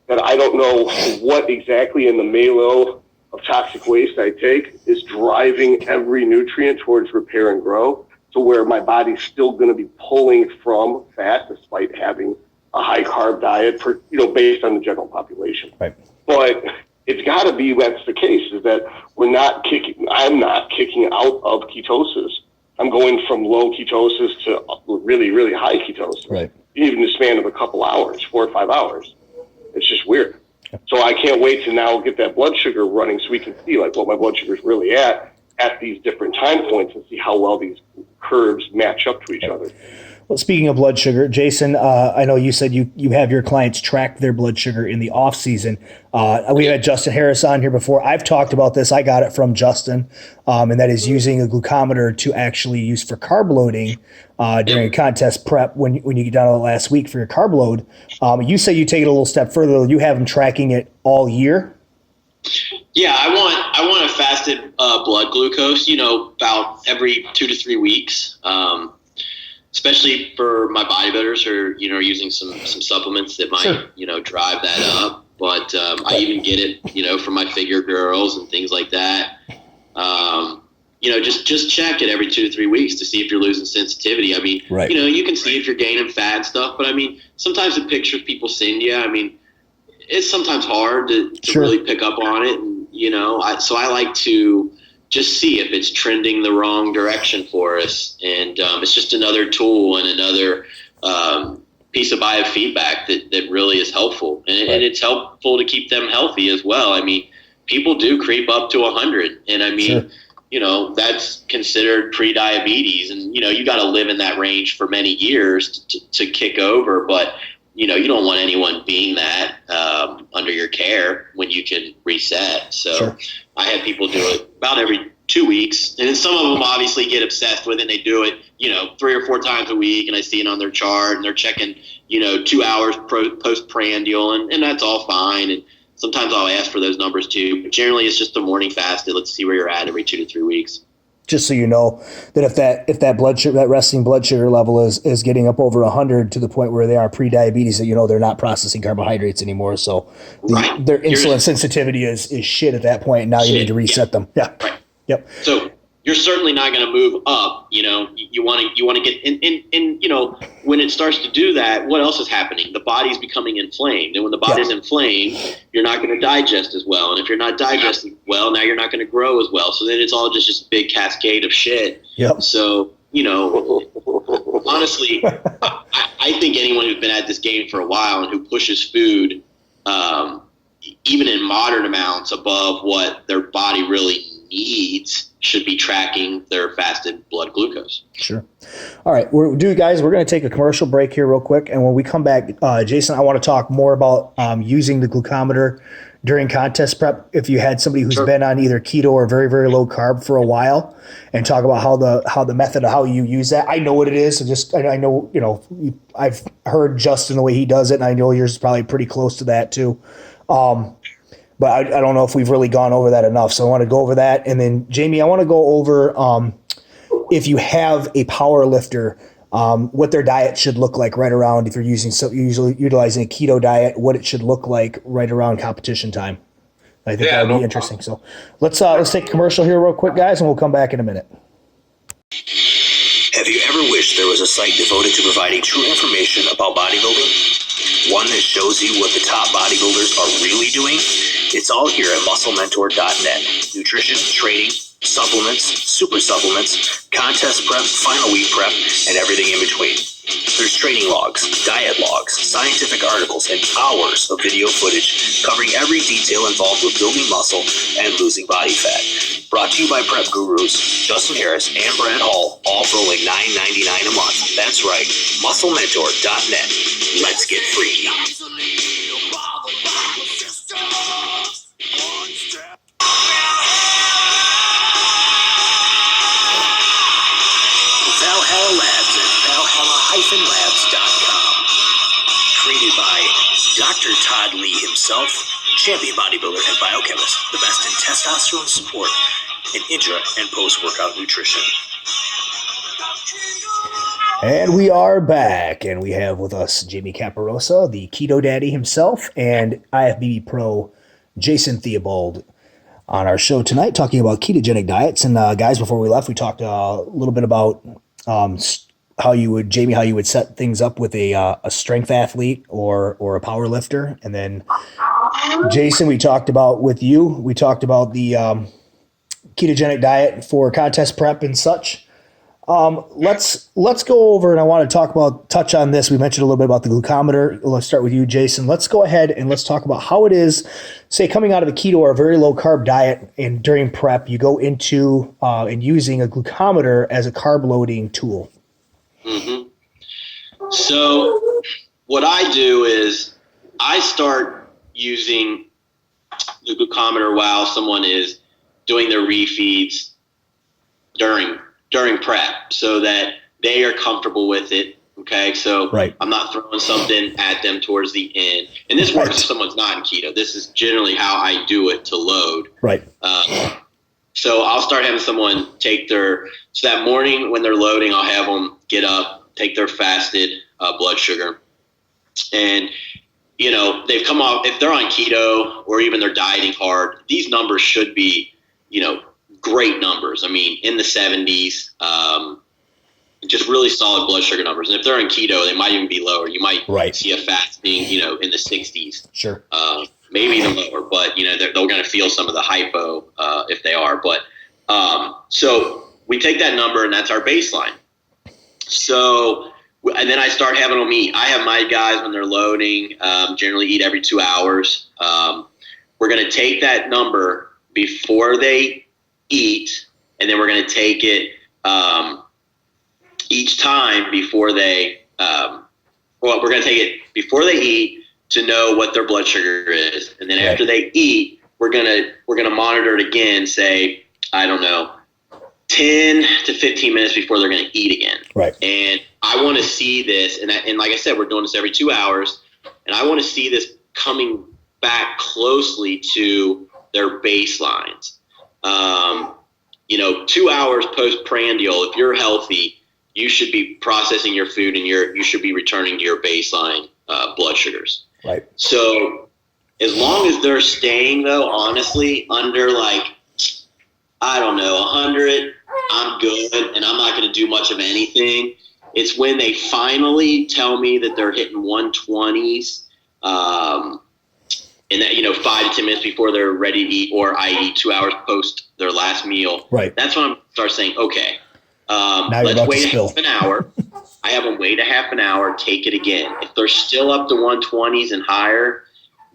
that I don't know what exactly in the melee of toxic waste I take is driving every nutrient towards repair and grow, to where my body's still going to be pulling from fat despite having a high carb diet for, based on the general population. Right. But it's got to be that's the case, is that I'm not kicking out of ketosis. I'm going from low ketosis to really, really high ketosis. Right. Even in the span of a couple hours, 4 or 5 hours. It's just weird. So I can't wait to now get that blood sugar running so we can see like what my blood sugar is really at these different time points, and see how well these curves match up to each other. Well, speaking of blood sugar, Jason, I know you said you have your clients track their blood sugar in the off season. We had Justin Harris on here before. I've talked about this. I got it from Justin, and that is using a glucometer to actually use for carb loading during a contest prep when you get down to the last week for your carb load. You say you take it a little step further. You have them tracking it all year. Yeah, I want a fasted blood glucose, about every 2 to 3 weeks. Especially for my bodybuilders who are, using some supplements that might, drive that up. But I even get it, for my figure girls and things like that. Just check it every 2 to 3 weeks to see if you're losing sensitivity. I mean, you can see if you're gaining fat and stuff, but I mean, sometimes the pictures people send you, I mean, it's sometimes hard to really pick up on it. And, so I like to just see if it's trending the wrong direction for us. And it's just another tool and another piece of biofeedback that really is helpful. And it's helpful to keep them healthy as well. I mean, people do creep up to 100. And I mean, that's considered pre-diabetes. And, you got to live in that range for many years to kick over. But, you don't want anyone being that under your care when you can reset. So I had people do it about every 2 weeks. And then some of them obviously get obsessed with it. And they do it, 3 or 4 times a week. And I see it on their chart, and they're checking, 2 hours postprandial, and that's all fine. And sometimes I'll ask for those numbers too. But generally it's just the morning fasted. Let's see where you're at every 2 to 3 weeks. Just so you know that if that blood sugar, that resting blood sugar level is getting up over 100 to the point where they are pre-diabetes, that they're not processing carbohydrates anymore. So their insulin sensitivity is shit at that point. And now you need to reset them. Yeah. Right. Yep. So you're certainly not going to move up. You want to get in, when it starts to do that, what else is happening? The body's becoming inflamed. And when the body's inflamed, you're not going to digest as well. And if you're not digesting well, now you're not going to grow as well. So then it's all just a big cascade of shit. Yep. So, honestly, I think anyone who's been at this game for a while and who pushes food, even in moderate amounts above what their body really needs should be tracking their fasted blood glucose. Sure. All right, we're going to take a commercial break here real quick, and when we come back, Jason, I want to talk more about using the glucometer during contest prep. If you had somebody who's been on either keto or very, very low carb for a while, and talk about how the method of how you use that. I know what it is. I know, I've heard Justin the way he does it, and I know yours is probably pretty close to that too. But I don't know if we've really gone over that enough. So I want to go over that. And then Jamie, I want to go over if you have a power lifter, what their diet should look like right around, if you're usually utilizing a keto diet, what it should look like right around competition time. I think that would be interesting. So let's take a commercial here real quick, guys, and we'll come back in a minute. Have you ever wished there was a site devoted to providing true information about bodybuilding? One that shows you what the top bodybuilders are really doing? It's all here at musclementor.net. Nutrition, training, supplements, super supplements, contest prep, final week prep, and everything in between. There's training logs, diet logs, scientific articles, and hours of video footage covering every detail involved with building muscle and losing body fat. Brought to you by prep gurus Justin Harris and Brad Hall, all for only $9.99 a month. That's right, musclementor.net. Let's get free. Valhalla Labs at Valhalla-Labs.com. Created by Doctortoddlee himself, champion bodybuilder and biochemist, the best in testosterone support and intra and post-workout nutrition. And we are back, and we have with us Jamie Caporosso, the Keto Daddy himself, and IFBB Pro Jason Theobald on our show tonight, talking about ketogenic diets. And guys, before we left, we talked a little bit about how you would set things up with a strength athlete or a power lifter. And then Jason, we talked about the ketogenic diet for contest prep and such. Let's go over, and I want to touch on this. We mentioned a little bit about the glucometer. Let's start with you, Jason. Let's go ahead and let's talk about how it is, say, coming out of a keto or a very low carb diet, and during prep, you go into and using a glucometer as a carb loading tool. Mm-hmm. So what I do is I start using the glucometer while someone is doing their refeeds during prep, so that they are comfortable with it. Okay. So I'm not throwing something at them towards the end. And this works if someone's not in keto. This is generally how I do it to load. Right. So I'll start having someone so that morning when they're loading, I'll have them get up, take their fasted blood sugar. And, they've come off, if they're on keto or even they're dieting hard, these numbers should be, great numbers. I mean, in the 70s, just really solid blood sugar numbers. And if they're in keto, they might even be lower. You might see a fasting, in the 60s. Sure. Maybe even lower, but, they're going to feel some of the hypo if they are. But so we take that number, and that's our baseline. So, and then I start having them eat. I have my guys, when they're loading, generally eat every 2 hours. We're going to take that number before they eat, and then we're going to take it each time before they we're going to take it before they eat to know what their blood sugar is, and then after they eat, we're going to monitor it again, say, I don't know, 10 to 15 minutes before they're going to eat again. Right. And I want to see this, and like I said, we're doing this every 2 hours, and I want to see this coming back closely to their baselines. 2 hours post-prandial, if you're healthy, you should be processing your food, and you should be returning to your baseline blood sugars. Right. So as long as they're staying, though, honestly, under 100, I'm good, and I'm not going to do much of anything. It's when they finally tell me that they're hitting 120s, and that, 5 to 10 minutes before they're ready to eat, or i.e. 2 hours post their last meal. Right. That's when I start saying, okay, let's wait half an hour. I have them wait a half an hour, take it again. If they're still up to 120s and higher,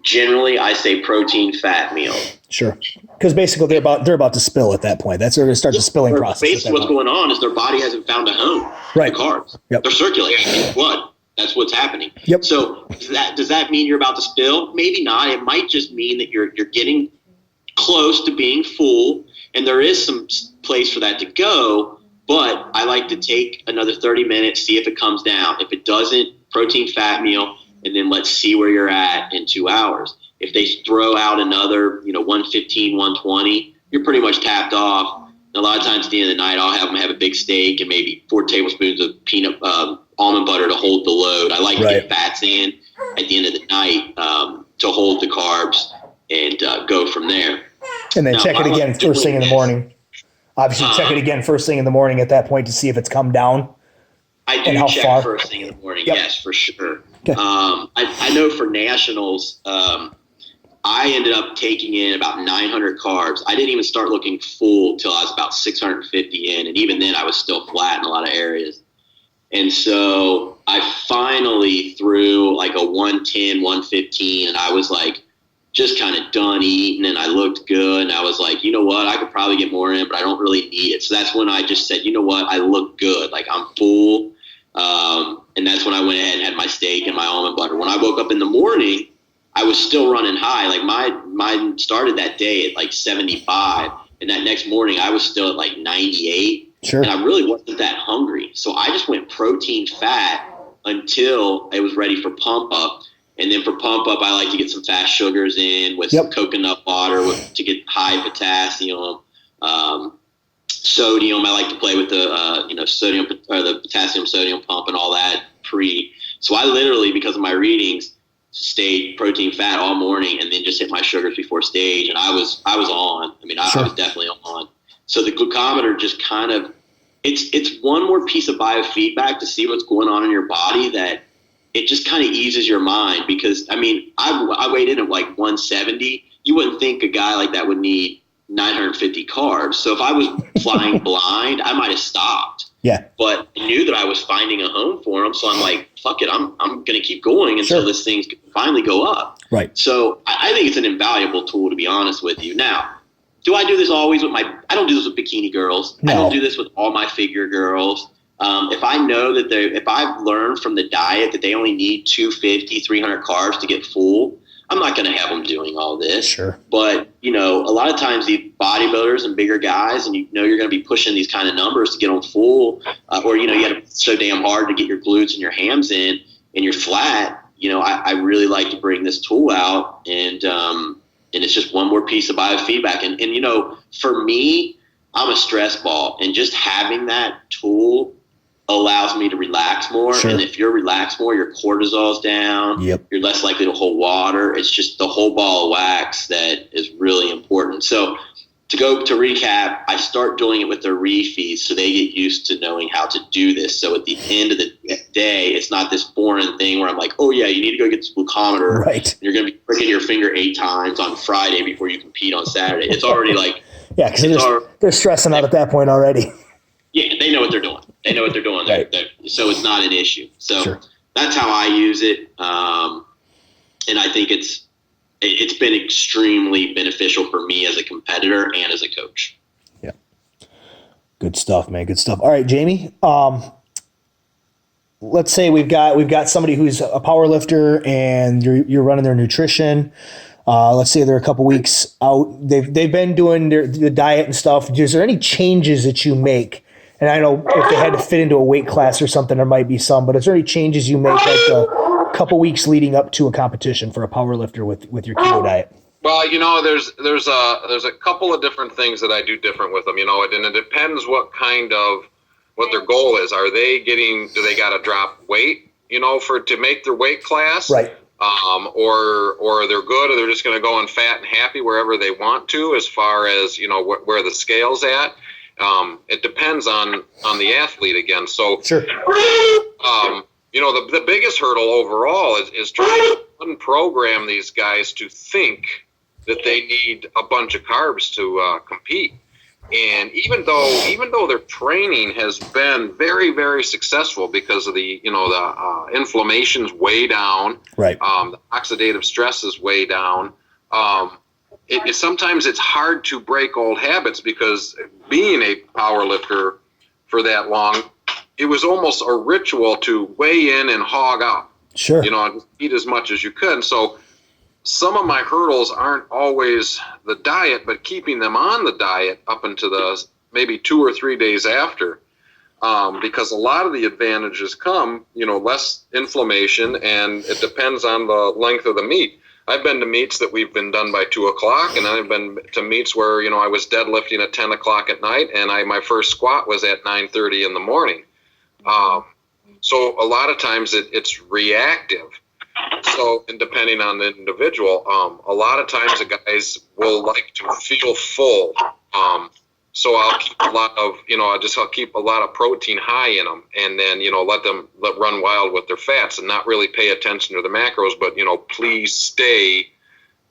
generally I say protein fat meal. Sure. Because basically they're about to spill at that point. That's where they start the spilling process. Basically what's going on is their body hasn't found a home for the carbs. Yep. They're circulating in blood. That's what's happening. Yep. So does that mean you're about to spill? Maybe not. It might just mean that you're getting close to being full, and there is some place for that to go. But I like to take another 30 minutes, see if it comes down. If it doesn't, protein fat meal, and then let's see where you're at in 2 hours. If they throw out another, 115, 120, you're pretty much tapped off. And a lot of times at the end of the night, I'll have them have a big steak and maybe 4 tablespoons of almond butter to hold the load. I like to get fats in at the end of the night to hold the carbs and go from there. And then check it again first thing in the morning. Obviously, check it again first thing in the morning at that point to see if it's come down. I do check first thing in the morning, yes, for sure. Okay. I know for nationals, I ended up taking in about 900 carbs. I didn't even start looking full till I was about 650 in, and even then I was still flat in a lot of areas. And so I finally threw like a 110, 115, and I was like just kind of done eating, and I looked good, and I was like, you know what, I could probably get more in, but I don't really need it. So that's when I just said, you know what, I look good, like I'm full. And that's when I went ahead and had my steak and my almond butter. When I woke up in the morning, I was still running high. Like mine started that day at like 75, and that next morning I was still at like 98. Sure. And I really wasn't that hungry. So I just went protein fat until it was ready for pump up. And then for pump up, I like to get some fast sugars in with some coconut water to get high potassium. Sodium, I like to play with the sodium or the potassium sodium pump and all that pre. So I literally, because of my readings, stayed protein fat all morning and then just hit my sugars before stage, and I was on. I mean, I was definitely on. So the glucometer just kind of it's one more piece of biofeedback to see what's going on in your body, that it just kind of eases your mind, because I mean I weighed in at like 170. You wouldn't think a guy like that would need 950 carbs. So if I was flying blind, I might have stopped. Yeah. But I knew that I was finding a home for them. So I'm like, fuck it. I'm going to keep going until this thing finally go up. Right. So I think it's an invaluable tool, to be honest with you. Now, do I do this always with I don't do this with bikini girls. No. I don't do this with all my figure girls. If I know that if I've learned from the diet that they only need 250, 300 carbs to get full, I'm not going to have them doing all this. Sure. But, a lot of times the bodybuilders and bigger guys, and you're going to be pushing these kind of numbers to get them full, or, you got to so damn hard to get your glutes and your hams in and you're flat. I really like to bring this tool out, and it's just one more piece of biofeedback. And for me, I'm a stress ball, and just having that tool allows me to relax more. Sure. And if you're relaxed more, your cortisol's down. Yep. You're less likely to hold water. It's just the whole ball of wax that is really important. So to recap, I start doing it with their refeeds so they get used to knowing how to do this. So at the end of the day, it's not this foreign thing where I'm like, oh yeah, you need to go get this glucometer. Right. And you're going to be pricking your finger 8 times on Friday before you compete on Saturday. It's already like, yeah, because they're stressing out at that point already. Yeah, they know what they're doing. Right. So it's not an issue. So that's how I use it. And I think it's been extremely beneficial for me as a competitor and as a coach. Yeah. Good stuff, man. Good stuff. All right, Jamie. Let's say we've got somebody who's a power lifter and you're running their nutrition. Let's say they're a couple weeks out. They've been doing the diet and stuff. Is there any changes that you make? And I know if they had to fit into a weight class or something, there might be some. But is there any changes you make like a couple weeks leading up to a competition for a power lifter with your keto diet? Well, there's a couple of different things that I do different with them. And it depends what their goal is. Do they got to drop weight? To make their weight class? Right. Or they're good, or they're just going to go in fat and happy wherever they want to, as far as where the scale's at. It depends on the athlete again. So sure. The biggest hurdle overall is trying to unprogram these guys to think that they need a bunch of carbs to compete. And even though their training has been very, very successful because of the inflammation's way down, right? The oxidative stress is way down. Sometimes it's hard to break old habits because being a power lifter for that long, it was almost a ritual to weigh in and hog up. Sure. Just eat as much as you could. And so some of my hurdles aren't always the diet, but keeping them on the diet up into the maybe 2 or 3 days after, because a lot of the advantages come, less inflammation, and it depends on the length of the meet. I've been to meets that we've been done by 2 o'clock, and I've been to meets where, I was deadlifting at 10 o'clock at night, and my first squat was at 9:30 in the morning. So a lot of times it's reactive. So, and depending on the individual, a lot of times the guys will like to feel full. So I'll keep I'll keep a lot of protein high in them, and then, let them run wild with their fats and not really pay attention to the macros, but, please stay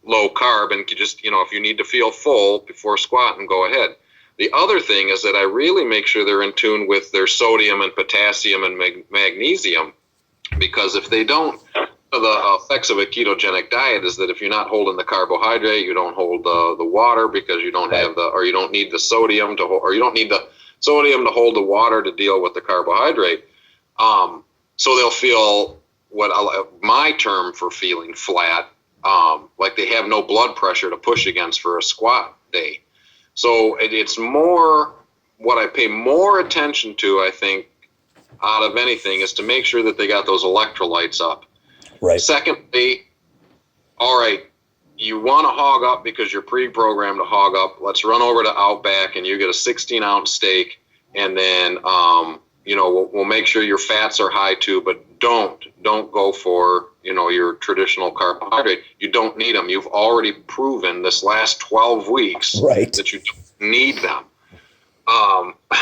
low carb and just, if you need to feel full before squatting, go ahead. The other thing is that I really make sure they're in tune with their sodium and potassium and magnesium, because if they don't, the effects of a ketogenic diet is that if you're not holding the carbohydrate, you don't hold the water because you don't have you don't need the sodium to hold, or you don't need the sodium to hold the water to deal with the carbohydrate. So they'll feel my term for feeling flat, like they have no blood pressure to push against for a squat day. So it's more what I pay more attention to, I think, out of anything, is to make sure that they got those electrolytes up. Right. Secondly, all right, you want to hog up because you're pre-programmed to hog up. Let's run over to Outback and you get a 16-ounce steak, and then we'll make sure your fats are high too, but don't go for your traditional carbohydrate. You don't need them. You've already proven this last 12 weeks that you don't need them.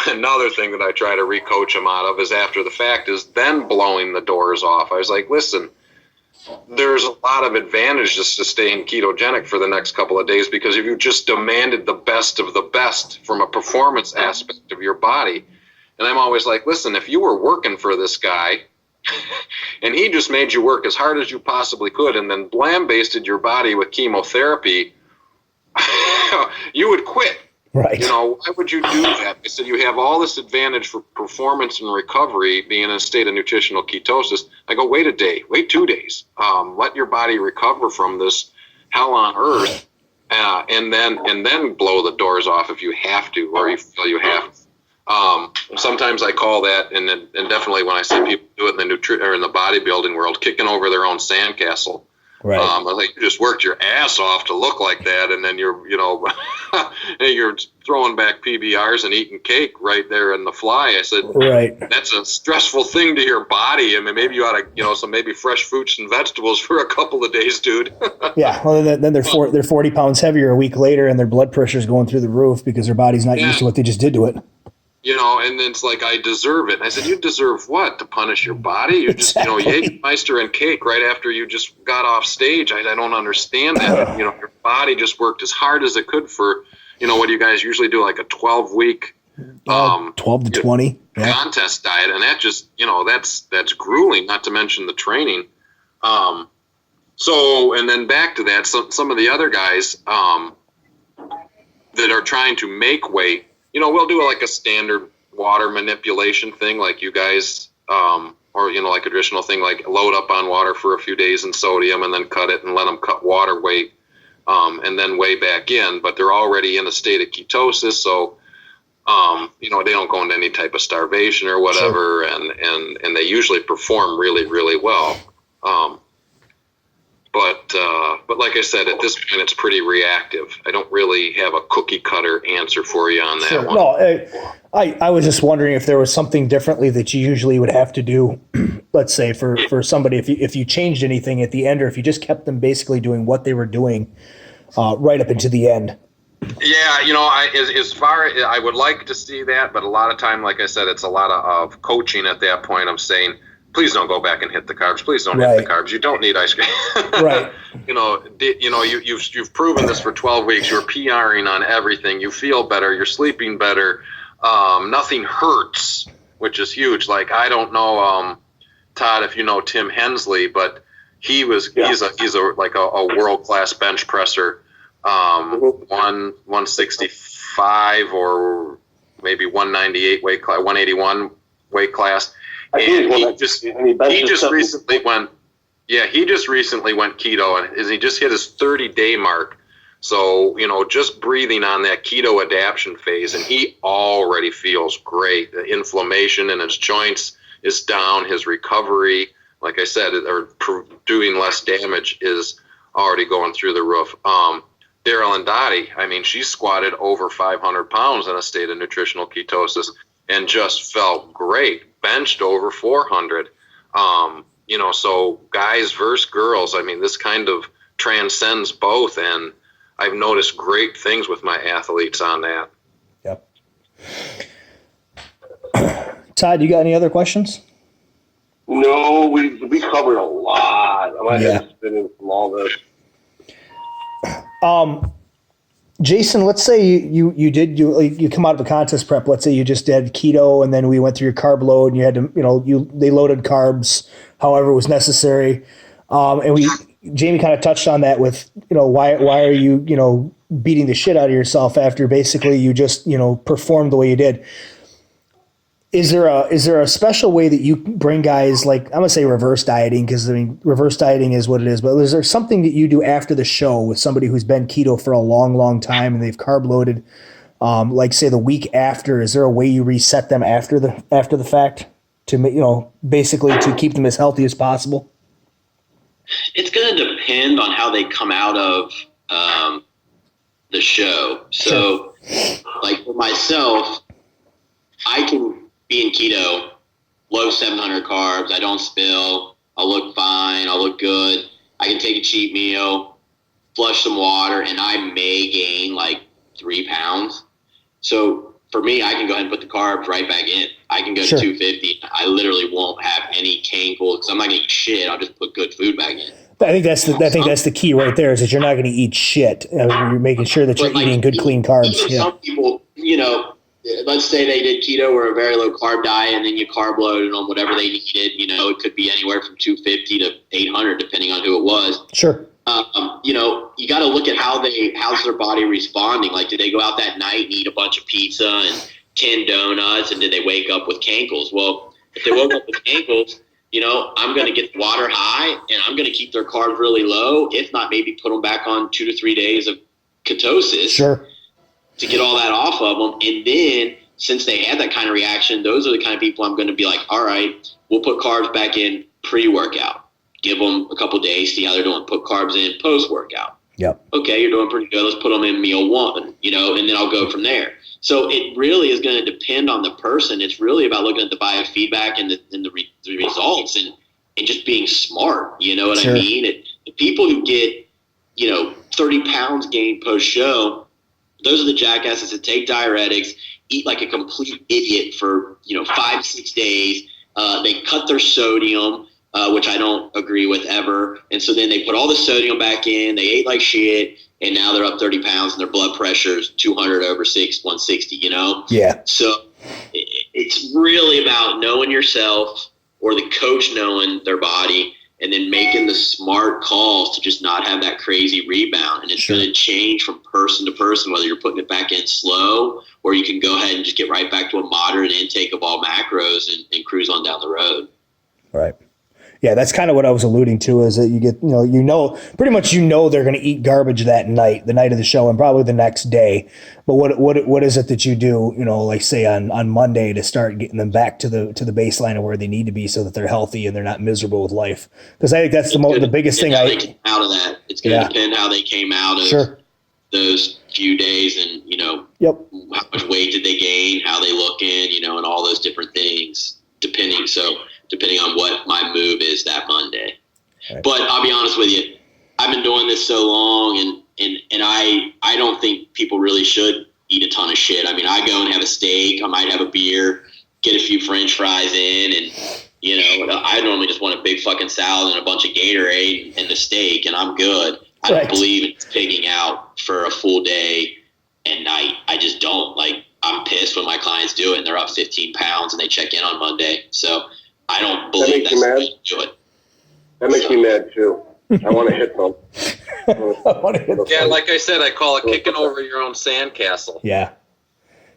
Another thing that I try to recoach them out of is after the fact is then blowing the doors off. I was like, listen, there's a lot of advantages to staying ketogenic for the next couple of days, because if you just demanded the best of the best from a performance aspect of your body, and I'm always like, listen, if you were working for this guy and he just made you work as hard as you possibly could and then lambasted your body with chemotherapy, you would quit. Right. Why would you do that? I said, you have all this advantage for performance and recovery being in a state of nutritional ketosis. I go, wait a day, wait 2 days. Let your body recover from this hell on earth, and then blow the doors off if you have to, or you feel you have to. Sometimes I call that, and definitely when I see people do it in the bodybuilding world, kicking over their own sandcastle. Right. I think you just worked your ass off to look like that, and then you're you're throwing back PBRs and eating cake right there in the fly. I said, right, that's a stressful thing to your body. I mean, maybe you ought to, some maybe fresh fruits and vegetables for a couple of days, dude. Yeah. Well, then they're 40 pounds heavier a week later, and their blood pressure's going through the roof because their body's not used to what they just did to it. And then it's like, I deserve it. And I said, you deserve what? To punish your body? You just, Jägermeister and cake right after you just got off stage. I don't understand that. Your body just worked as hard as it could for, what do you guys usually do, like a 12-week 12 to 20 contest diet. And that just, that's grueling, not to mention the training. So, and then back to that, some of the other guys that are trying to make weight, we'll do like a standard water manipulation thing like you guys, or, like a traditional thing, like load up on water for a few days in sodium and then cut it and let them cut water weight, and then weigh back in. But they're already in a state of ketosis, so, they don't go into any type of starvation or whatever, sure. and they usually perform really, really well. But like I said, at this point, it's pretty reactive. I don't really have a cookie cutter answer for you on that one. No, I was just wondering if there was something differently that you usually would have to do, let's say for somebody, if you changed anything at the end, or if you just kept them basically doing what they were doing right up into the end. Yeah, as far as I would like to see that, but a lot of time, like I said, it's a lot of coaching at that point. I'm saying, please don't go back and hit the carbs. Please don't hit the carbs. You don't need ice cream. Right. You've proven this for 12 weeks. You're PRing on everything. You feel better. You're sleeping better. Nothing hurts, which is huge. Like, I don't know, Todd, if you know Tim Hensley, but he's a world-class bench presser. 165 or maybe 198 weight class, 181 weight class. And he just recently went keto, and he just hit his 30-day mark. So, just breathing on that keto adaptation phase, and he already feels great. The inflammation in his joints is down. His recovery, like I said, or doing less damage, is already going through the roof. Daryl and Dottie, she squatted over 500 pounds in a state of nutritional ketosis and just felt great. Benched over 400. So guys versus girls, this kind of transcends both, and I've noticed great things with my athletes on that. Yep. Todd, you got any other questions? No, we covered a lot. I might have to spin in from all this. Jason, let's say you come out of a contest prep. Let's say you just did keto, and then we went through your carb load, and you had to, they loaded carbs however was necessary. And Jamie kind of touched on that with, why are you, beating the shit out of yourself after basically you just, performed the way you did. Is there a special way that you bring guys, like, I'm gonna say reverse dieting, because reverse dieting is what it is, but is there something that you do after the show with somebody who's been keto for a long, long time and they've carb loaded, like say the week after? Is there a way you reset them after the fact to, basically to keep them as healthy as possible? It's going to depend on how they come out of the show. So, like for myself, I can be in keto, low 700 carbs. I don't spill. I'll look fine. I'll look good. I can take a cheat meal, flush some water, and I may gain like 3 pounds. So for me, I can go ahead and put the carbs right back in. I can go to 250. I literally won't have any cankle because I'm not going to eat shit. I'll just put good food back in. I think that's the key right there, is that you're not going to eat shit. You're making sure that you're eating good, clean carbs. Some people, let's say they did keto or a very low carb diet, and then you carb loaded on whatever they needed. It could be anywhere from 250 to 800, depending on who it was. Sure. You got to look at how's their body responding. Like, did they go out that night and eat a bunch of pizza and 10 donuts, and did they wake up with cankles? Well, if they woke up with cankles, I'm going to get the water high, and I'm going to keep their carbs really low. If not, maybe put them back on 2 to 3 days of ketosis. Sure. To get all that off of them. And then, since they had that kind of reaction, those are the kind of people I'm going to be like, all right, we'll put carbs back in pre-workout. Give them a couple days, see how they're doing. Put carbs in post-workout. Yep. Okay, you're doing pretty good. Let's put them in meal one, and then I'll go from there. So it really is going to depend on the person. It's really about looking at the biofeedback and the results and just being smart. You know what I mean? The people who get, 30 pounds gained post-show, those are the jackasses that take diuretics, eat like a complete idiot for, 5-6 days. They cut their sodium, which I don't agree with ever. And so then they put all the sodium back in. They ate like shit, and now they're up 30 pounds, and their blood pressure is 200 over 160, Yeah. So it's really about knowing yourself, or the coach knowing their body, and then making the smart calls to just not have that crazy rebound. And it's going to change from person to person, whether you're putting it back in slow, or you can go ahead and just get right back to a moderate intake of all macros and cruise on down the road. Right. Yeah, that's kind of what I was alluding to, is that you get, pretty much they're going to eat garbage that night, the night of the show, and probably the next day. But what is it that you do, like say on Monday, to start getting them back to the baseline of where they need to be, so that they're healthy and they're not miserable with life? Because I think that's the biggest thing. How they came out of that. It's going to depend how they came out of those few days, and how much weight did they gain, how they looking, and all those different things. Depending on what my move is that Monday. Right. But I'll be honest with you, I've been doing this so long, and I don't think people really should eat a ton of shit. I mean, I go and have a steak, I might have a beer, get a few French fries in, and I normally just want a big fucking salad and a bunch of Gatorade and the steak, and I'm good. I don't Right. believe in pigging out for a full day and night. I just don't. Like, I'm pissed when my clients do it and they're up 15 pounds and they check in on Monday. So I don't believe that's the way to do it. That makes me mad too. I want to hit them. Yeah, like I said, I call it kicking over your own sandcastle. Yeah.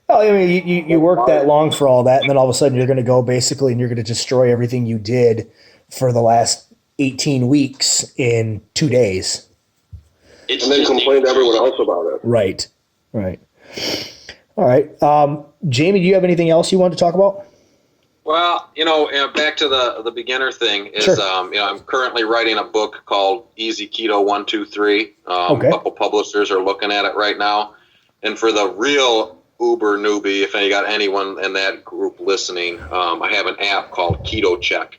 Well, I mean, you work that long for all that, and then all of a sudden you're going to go basically and you're going to destroy everything you did for the last 18 weeks in 2 days. And then complain to everyone else about it. Right. All right. Jamie, do you have anything else you want to talk about? Well, back to the beginner thing is, Sure. I'm currently writing a book called Easy Keto 1, 2, 3. Okay. A couple publishers are looking at it right now. And for the real uber newbie, if you got anyone in that group listening, I have an app called Keto Check.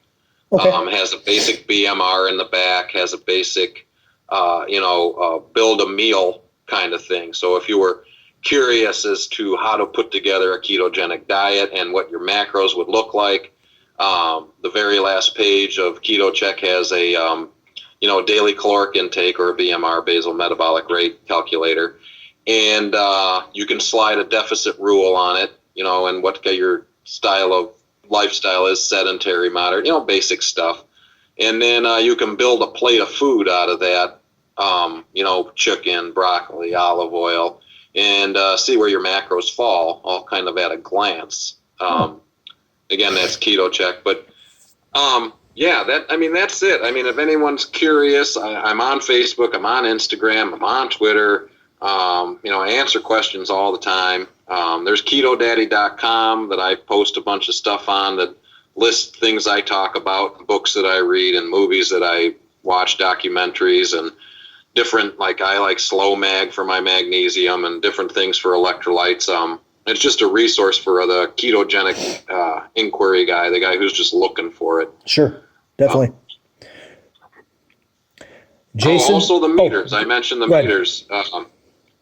Okay. Has a basic BMR in the back, has a basic, build a meal kind of thing. So if you were curious as to how to put together a ketogenic diet and what your macros would look like, the very last page of Keto Check has a daily caloric intake, or a BMR, basal metabolic rate calculator, and you can slide a deficit rule on it, and what your style of lifestyle is, sedentary, moderate, basic stuff, and then you can build a plate of food out of that, chicken, broccoli, olive oil, and see where your macros fall, all kind of at a glance. Again, that's Keto Check. But that's it. I mean, if anyone's curious, I'm on Facebook, I'm on Instagram, I'm on Twitter. I answer questions all the time. There's ketodaddy.com that I post a bunch of stuff on that lists things I talk about, books that I read, and movies that I watch, documentaries, and different, I like Slow Mag for my magnesium and different things for electrolytes. It's just a resource for the ketogenic inquiry guy, the guy who's just looking for it. Sure. Definitely. Jason? Also the meters. I mentioned the Right. meters.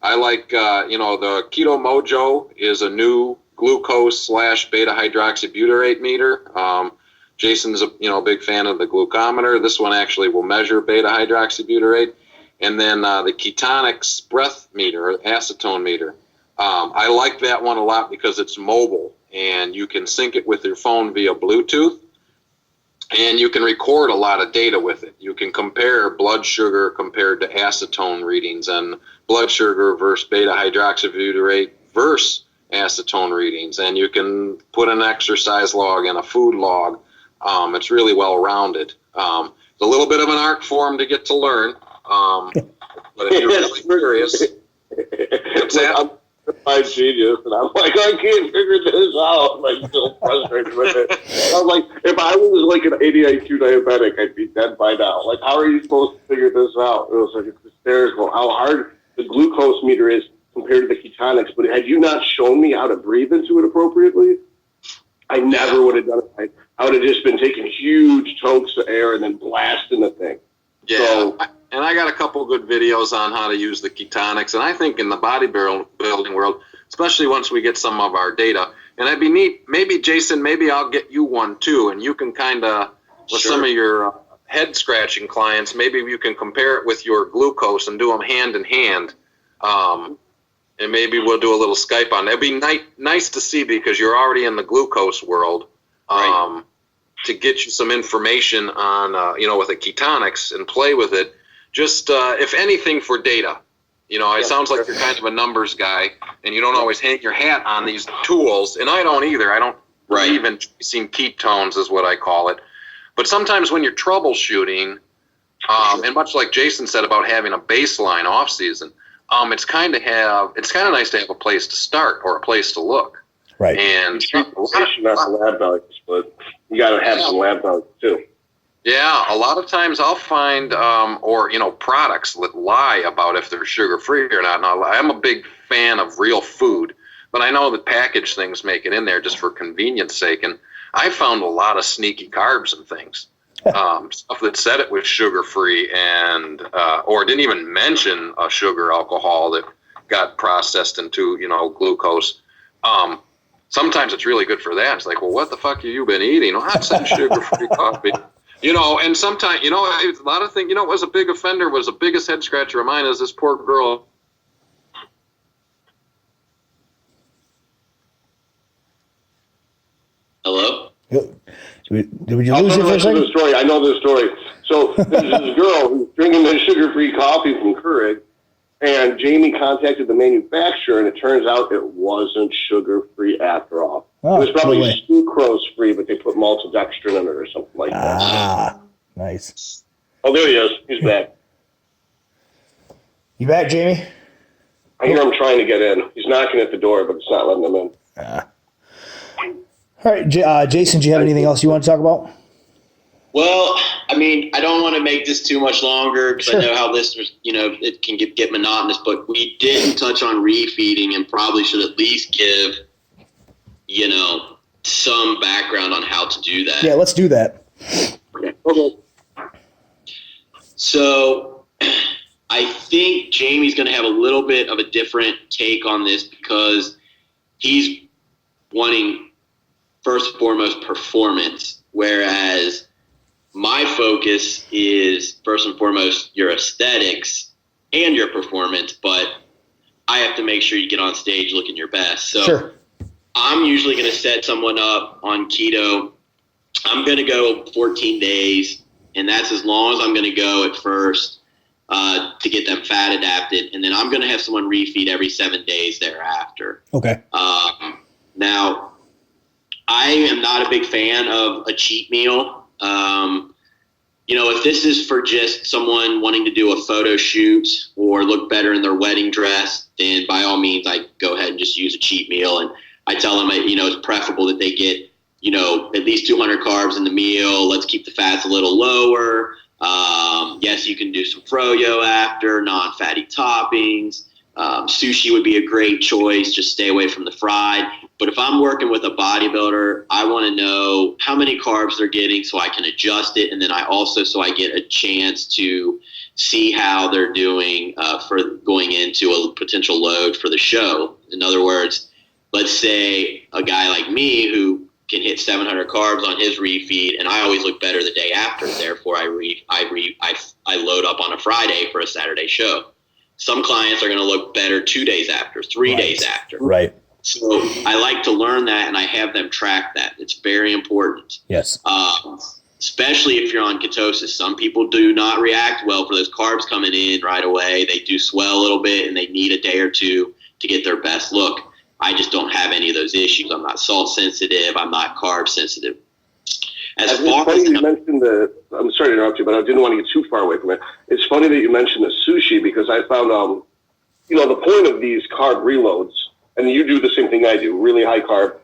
I like, the Keto Mojo is a new glucose / beta hydroxybutyrate meter. Jason's a big fan of the glucometer. This one actually will measure beta hydroxybutyrate. And then the Ketonics breath meter, or acetone meter. I like that one a lot because it's mobile, and you can sync it with your phone via Bluetooth, and you can record a lot of data with it. You can compare blood sugar compared to acetone readings, and blood sugar versus beta hydroxybutyrate versus acetone readings, and you can put an exercise log and a food log. It's really well rounded. It's a little bit of an art form to get to learn. But if you're really curious, I'm genius, and I'm like, I can't figure this out. I'm like, so frustrated with it. I'm like, if I was like an 80 IQ diabetic, I'd be dead by now. Like, how are you supposed to figure this out? It was like, it's hysterical how hard the glucose meter is compared to the ketonics. But had you not shown me how to breathe into it appropriately, I never would have done it. I would have just been taking huge chunks of air and then blasting the thing. yeah. So, And I got a couple good videos on how to use the ketonics. And I think in the bodybuilding world, especially once we get some of our data, and it'd be neat, maybe, Jason, maybe I'll get you one too, and you can kind of, with some of your head-scratching clients, maybe you can compare it with your glucose and do them hand in hand. And maybe we'll do a little Skype on it. It'd be nice to see, because you're already in the glucose world. Right. To get you some information on, with the ketonics and play with it. Just, if anything, for data. It sounds like you're kind of a numbers guy, and you don't always hang your hat on these tools, and I don't either. I don't believe in chasing ketones, is what I call it. But sometimes when you're troubleshooting, and much like Jason said about having a baseline off season, it's kind of nice to have a place to start or a place to look. Right. And not the lab values, but you got to have some lab values too. yeah, a lot of times I'll find, products that lie about if they're sugar-free or not. Now, I'm a big fan of real food, but I know that packaged things make it in there just for convenience sake. And I found a lot of sneaky carbs and things, stuff that said it was sugar-free and or didn't even mention a sugar alcohol that got processed into, glucose. sometimes it's really good for that. It's like, well, what the fuck have you been eating? Well, I'm saying sugar-free coffee. And sometimes, a lot of things, what was a big offender, was the biggest head scratcher of mine is this poor girl. Hello? Did you lose I'll it tell for a the second? story. I know this story. So there's this girl who's drinking this sugar-free coffee from Keurig, and Jamie contacted the manufacturer, and it turns out it wasn't sugar-free after all. Oh, it was probably no way. sucrose-free, but they put maltodextrin in it or something like that. Ah, nice. Oh, there he is. He's back. You back, Jamie? I hear him trying to get in. He's knocking at the door, but it's not letting him in. All right, Jason, do you have anything else you want to talk about? Well, I mean, I don't want to make this too much longer because Sure. I know how listeners, it can get monotonous, but we didn't touch on refeeding and probably should at least give, some background on how to do that. Yeah, let's do that. Okay. So I think Jamie's going to have a little bit of a different take on this because he's wanting, first and foremost, performance, whereas my focus is, first and foremost, your aesthetics and your performance, but I have to make sure you get on stage looking your best. So Sure. I'm usually going to set someone up on keto. I'm going to go 14 days, and that's as long as I'm going to go at first to get them fat adapted, and then I'm going to have someone refeed every 7 days thereafter. Okay. Now, I am not a big fan of a cheat meal. If this is for just someone wanting to do a photo shoot or look better in their wedding dress, then by all means, I go ahead and just use a cheat meal. And I tell them, it's preferable that they get, at least 200 carbs in the meal. Let's keep the fats a little lower. Yes, you can do some froyo after, non-fatty toppings. Sushi would be a great choice. Just stay away from the fried. But if I'm working with a bodybuilder, I want to know how many carbs they're getting so I can adjust it. And then so I get a chance to see how they're doing for going into a potential load for the show. In other words, let's say a guy like me who can hit 700 carbs on his refeed, and I always look better the day after. Therefore, I load up on a Friday for a Saturday show. Some clients are going to look better 2 days after, 3 days after. Right. So I like to learn that, and I have them track that. It's very important. Yes. Especially if you're on ketosis. Some people do not react well for those carbs coming in right away. They do swell a little bit, and they need a day or two to get their best look. I just don't have any of those issues. I'm not salt sensitive. I'm not carb sensitive. It's funny you mentioned I'm sorry to interrupt you, but I didn't want to get too far away from it. It's funny that you mentioned the sushi because I found, the point of these carb reloads, and you do the same thing I do, really high carb,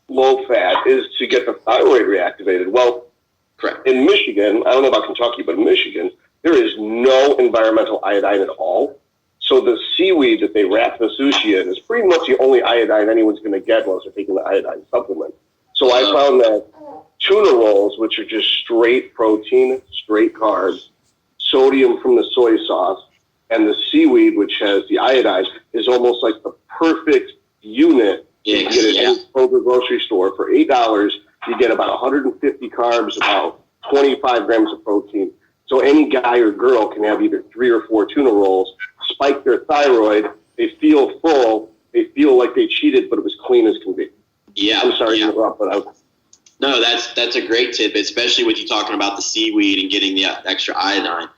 low fat, is to get the thyroid reactivated. Well, correct. In Michigan, I don't know about Kentucky, but in Michigan, there is no environmental iodine at all. So the seaweed that they wrap the sushi in is pretty much the only iodine anyone's going to get unless they're taking the iodine supplement. So I found that tuna rolls, which are just straight protein, straight carbs, sodium from the soy sauce, and the seaweed, which has the iodine, is almost like the perfect unit you can get at any Kroger grocery store. For $8, you get about 150 carbs, about 25 grams of protein. So any guy or girl can have either 3 or 4 tuna rolls, spike their thyroid, they feel full, they feel like they cheated, but it was clean as can be. Yeah. I'm sorry to interrupt, but No, that's a great tip, especially with you talking about the seaweed and getting the extra iodine.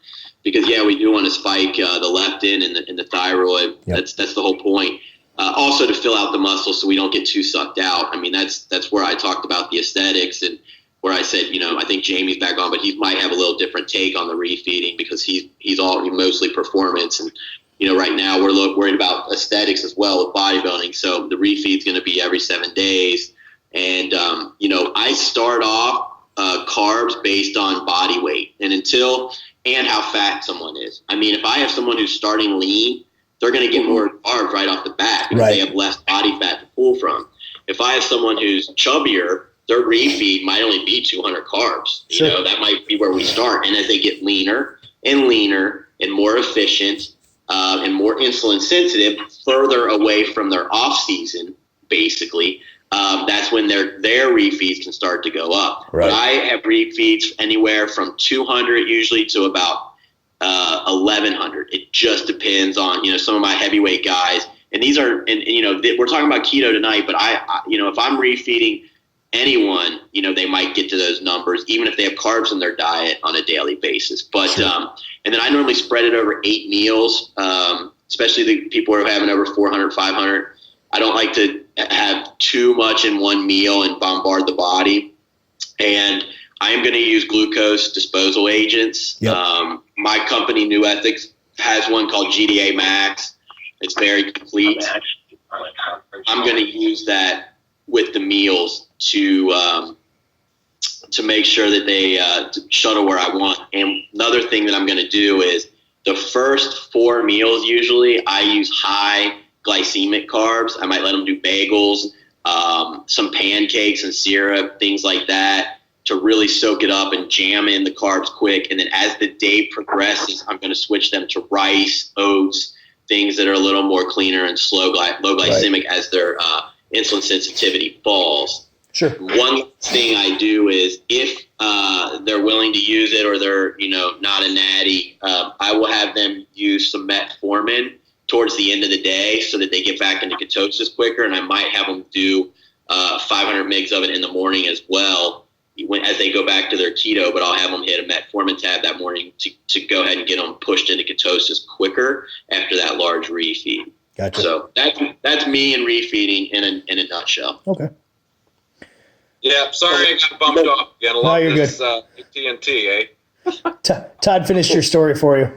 Because, we do want to spike the leptin and the thyroid. Yep. That's the whole point. Also to fill out the muscle so we don't get too sucked out. I mean, that's where I talked about the aesthetics and where I said, I think Jamie's back on, but he might have a little different take on the refeeding because he's mostly performance. And, right now we're worried about aesthetics as well with bodybuilding. So the refeed's going to be every 7 days. And, I start off carbs based on body weight and how fat someone is. I mean, if I have someone who's starting lean, they're going to get more carbs right off the bat because they have less body fat to pull from. If I have someone who's chubbier, their refeed might only be 200 carbs. Sure. That might be where we start. And as they get leaner and leaner and more efficient and more insulin sensitive, further away from their off season, basically, that's when their refeeds can start to go up. Right. But I have refeeds anywhere from 200 usually to about 1,100. It just depends on, some of my heavyweight guys. And these are, and we're talking about keto tonight, but I if I'm refeeding anyone, they might get to those numbers, even if they have carbs in their diet on a daily basis. But, sure. And then I normally spread it over 8 meals, especially the people who are having over 400, 500. I don't like to have too much in one meal and bombard the body. And I am going to use glucose disposal agents. Yep. My company, New Ethics, has one called GDA Max. It's very complete. I'm going to use that with the meals to make sure that they shuttle where I want. And another thing that I'm going to do is the first 4 meals, usually I use high glycemic carbs. I might let them do bagels, some pancakes and syrup, things like that, to really soak it up and jam in the carbs quick. And then as the day progresses, I'm going to switch them to rice, oats, things that are a little more cleaner and low glycemic, right, as their insulin sensitivity falls. Sure. One thing I do is if they're willing to use it or they're, not a natty, I will have them use some metformin towards the end of the day so that they get back into ketosis quicker. And I might have them do 500 mgs of it in the morning as well as they go back to their keto, but I'll have them hit a metformin tab that morning to go ahead and get them pushed into ketosis quicker after that large refeed. Gotcha. So that's me and refeeding in a nutshell. Okay. Yeah, sorry I got bumped off again. No, you're this, good. TNT, Todd finished your story for you.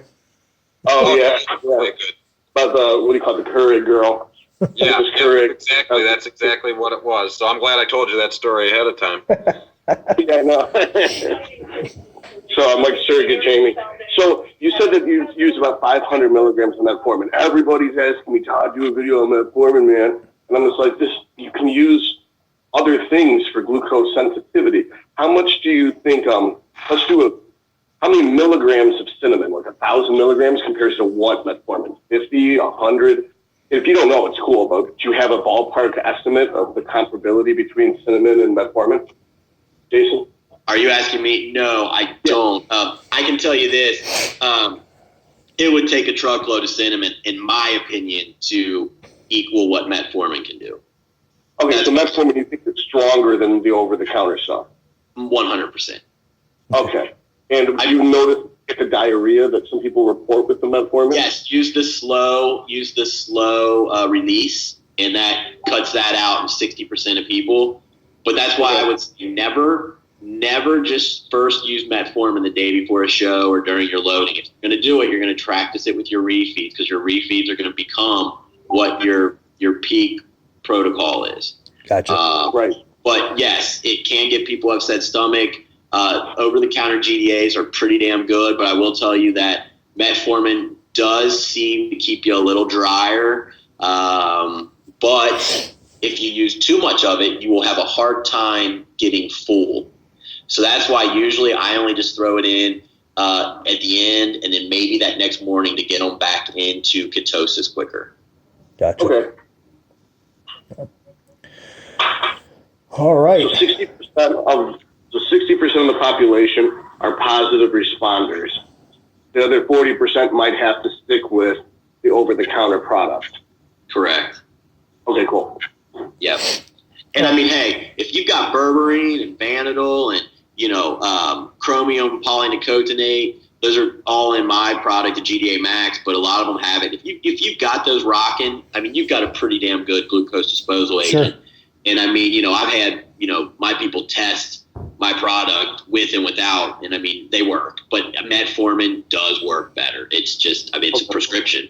Oh, yeah. Okay, good. About what do you call it, the Keurig girl. Yeah, Keurig. exactly. That's exactly what it was. So I'm glad I told you that story ahead of time. Yeah, no. So I'm like surrogate Jamie. So you said that you use about 500 milligrams of metformin. Everybody's asking me, Todd, do a video on metformin, man. And I'm just like, you can use other things for glucose sensitivity. How much do you think, how many milligrams of cinnamon, like 1,000 milligrams compares to what metformin? 50, 100? If you don't know, it's cool, but do you have a ballpark estimate of the comparability between cinnamon and metformin? Jason? Are you asking me? No, I don't. I can tell you this. It would take a truckload of cinnamon, in my opinion, to equal what metformin can do. Okay, so metformin, you think it's stronger than the over-the-counter stuff? 100%. Okay. And do you notice the diarrhea that some people report with the metformin? Yes, use the slow release, and that cuts that out in 60% of people. But that's why I would say never just first use metformin the day before a show or during your loading. If you're going to do it, you're going to practice it with your refeeds, because your refeeds are going to become what your peak protocol is. Gotcha. Right. But yes, it can get people upset stomach. Over-the-counter GDAs are pretty damn good, but I will tell you that metformin does seem to keep you a little drier. But if you use too much of it, you will have a hard time getting full. So that's why usually I only just throw it in at the end, and then maybe that next morning to get them back into ketosis quicker. Gotcha. Okay. All right. So 60% of the population are positive responders. The other 40% might have to stick with the over-the-counter product. Correct. Okay, cool. Yep. And I mean, hey, if you've got berberine and Vanadol and, chromium polynicotinate, those are all in my product, the GDA Max, but a lot of them have it. If you've got those rocking, I mean, you've got a pretty damn good glucose disposal agent. Sure. And I mean, I've had, my people test my product with and without, and I mean, they work. But metformin does work better. It's just, it's a prescription,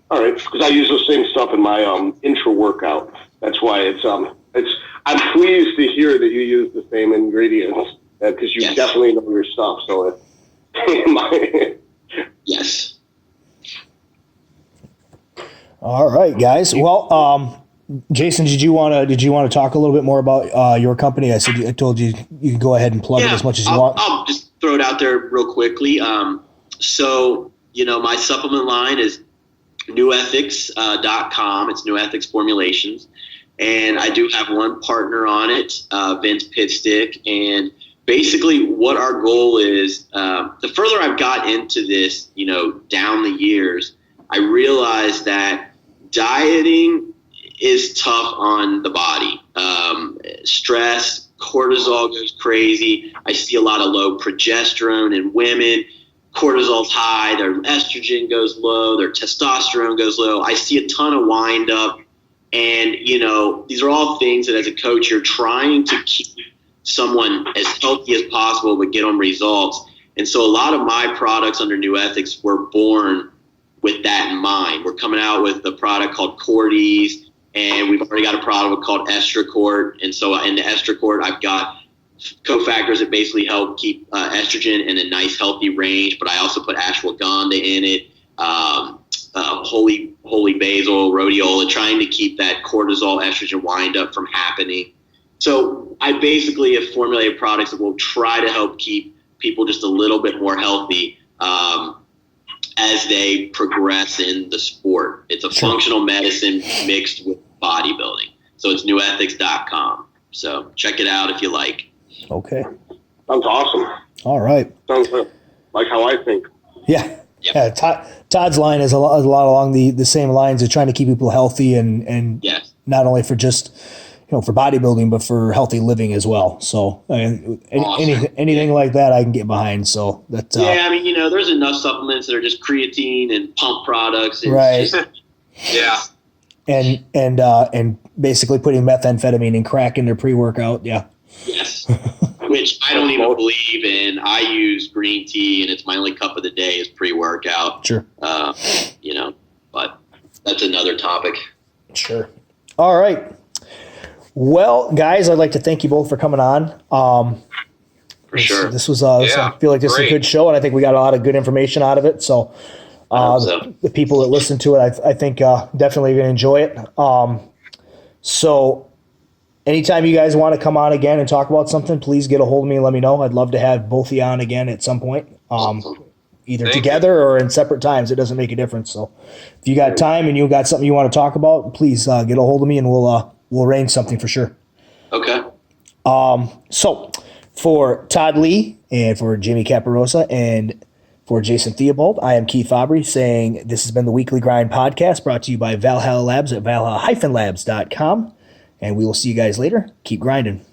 All right, because I use the same stuff in my intra-workout. That's why I'm pleased to hear that you use the same ingredients, because you definitely know your stuff. So yes. All right, guys. Well, Jason, did you want to talk a little bit more about your company? I told you you can go ahead and plug it as much as you want. I'll just throw it out there real quickly. So my supplement line is nevethics.com. It's New Ethics Formulations. And I do have one partner on it, Vince Pitstick. And basically what our goal is, the further I've got into this, down the years, I realized that dieting is tough on the body. Stress, cortisol goes crazy. I see a lot of low progesterone in women. Cortisol's high, their estrogen goes low, their testosterone goes low. I see a ton of wind up. And, these are all things that as a coach, you're trying to keep someone as healthy as possible, but get them results. And so a lot of my products under New Ethics were born with that in mind. We're coming out with a product called Cordy's, and we've already got a product called Estracort. And so in the Estracort, I've got cofactors that basically help keep estrogen in a nice, healthy range. But I also put ashwagandha in it, holy basil, rhodiola, trying to keep that cortisol, estrogen wind up from happening. So I basically have formulated products that will try to help keep people just a little bit more healthy as they progress in the sport. It's a functional medicine mixed with bodybuilding. So it's nevethics.com. So check it out if you like. Okay. Sounds awesome. All right. Sounds like how I think. Yeah. Yep. Yeah. Todd's line is a lot along the same lines of trying to keep people healthy and Yes. not only for just, for bodybuilding, but for healthy living as well. So Awesome. anything like that I can get behind. So that, there's enough supplements that are just creatine and pump products. And right. Yeah. And basically putting methamphetamine and crack in their pre-workout. Yeah. Yes. Which I don't even believe in. I use green tea, and it's my only cup of the day is pre-workout. Sure. But that's another topic. Sure. All right. Well, guys, I'd like to thank you both for coming on. For sure. This was, I feel like this is a good show, and I think we got a lot of good information out of it. So, the people that listen to it, I think definitely going to enjoy it. So anytime you guys want to come on again and talk about something, please get a hold of me and let me know. I'd love to have both of you on again at some point, either together or in separate times. It doesn't make a difference. So if you got time and you got something you want to talk about, please get a hold of me and we'll arrange something for sure. Okay. So for Todd Lee and for Jamie Caporosso and for Jason Theobald, I am Keith Fabbri saying this has been the Weekly Grind Podcast brought to you by Valhalla Labs at valhalla-labs.com. And we will see you guys later. Keep grinding.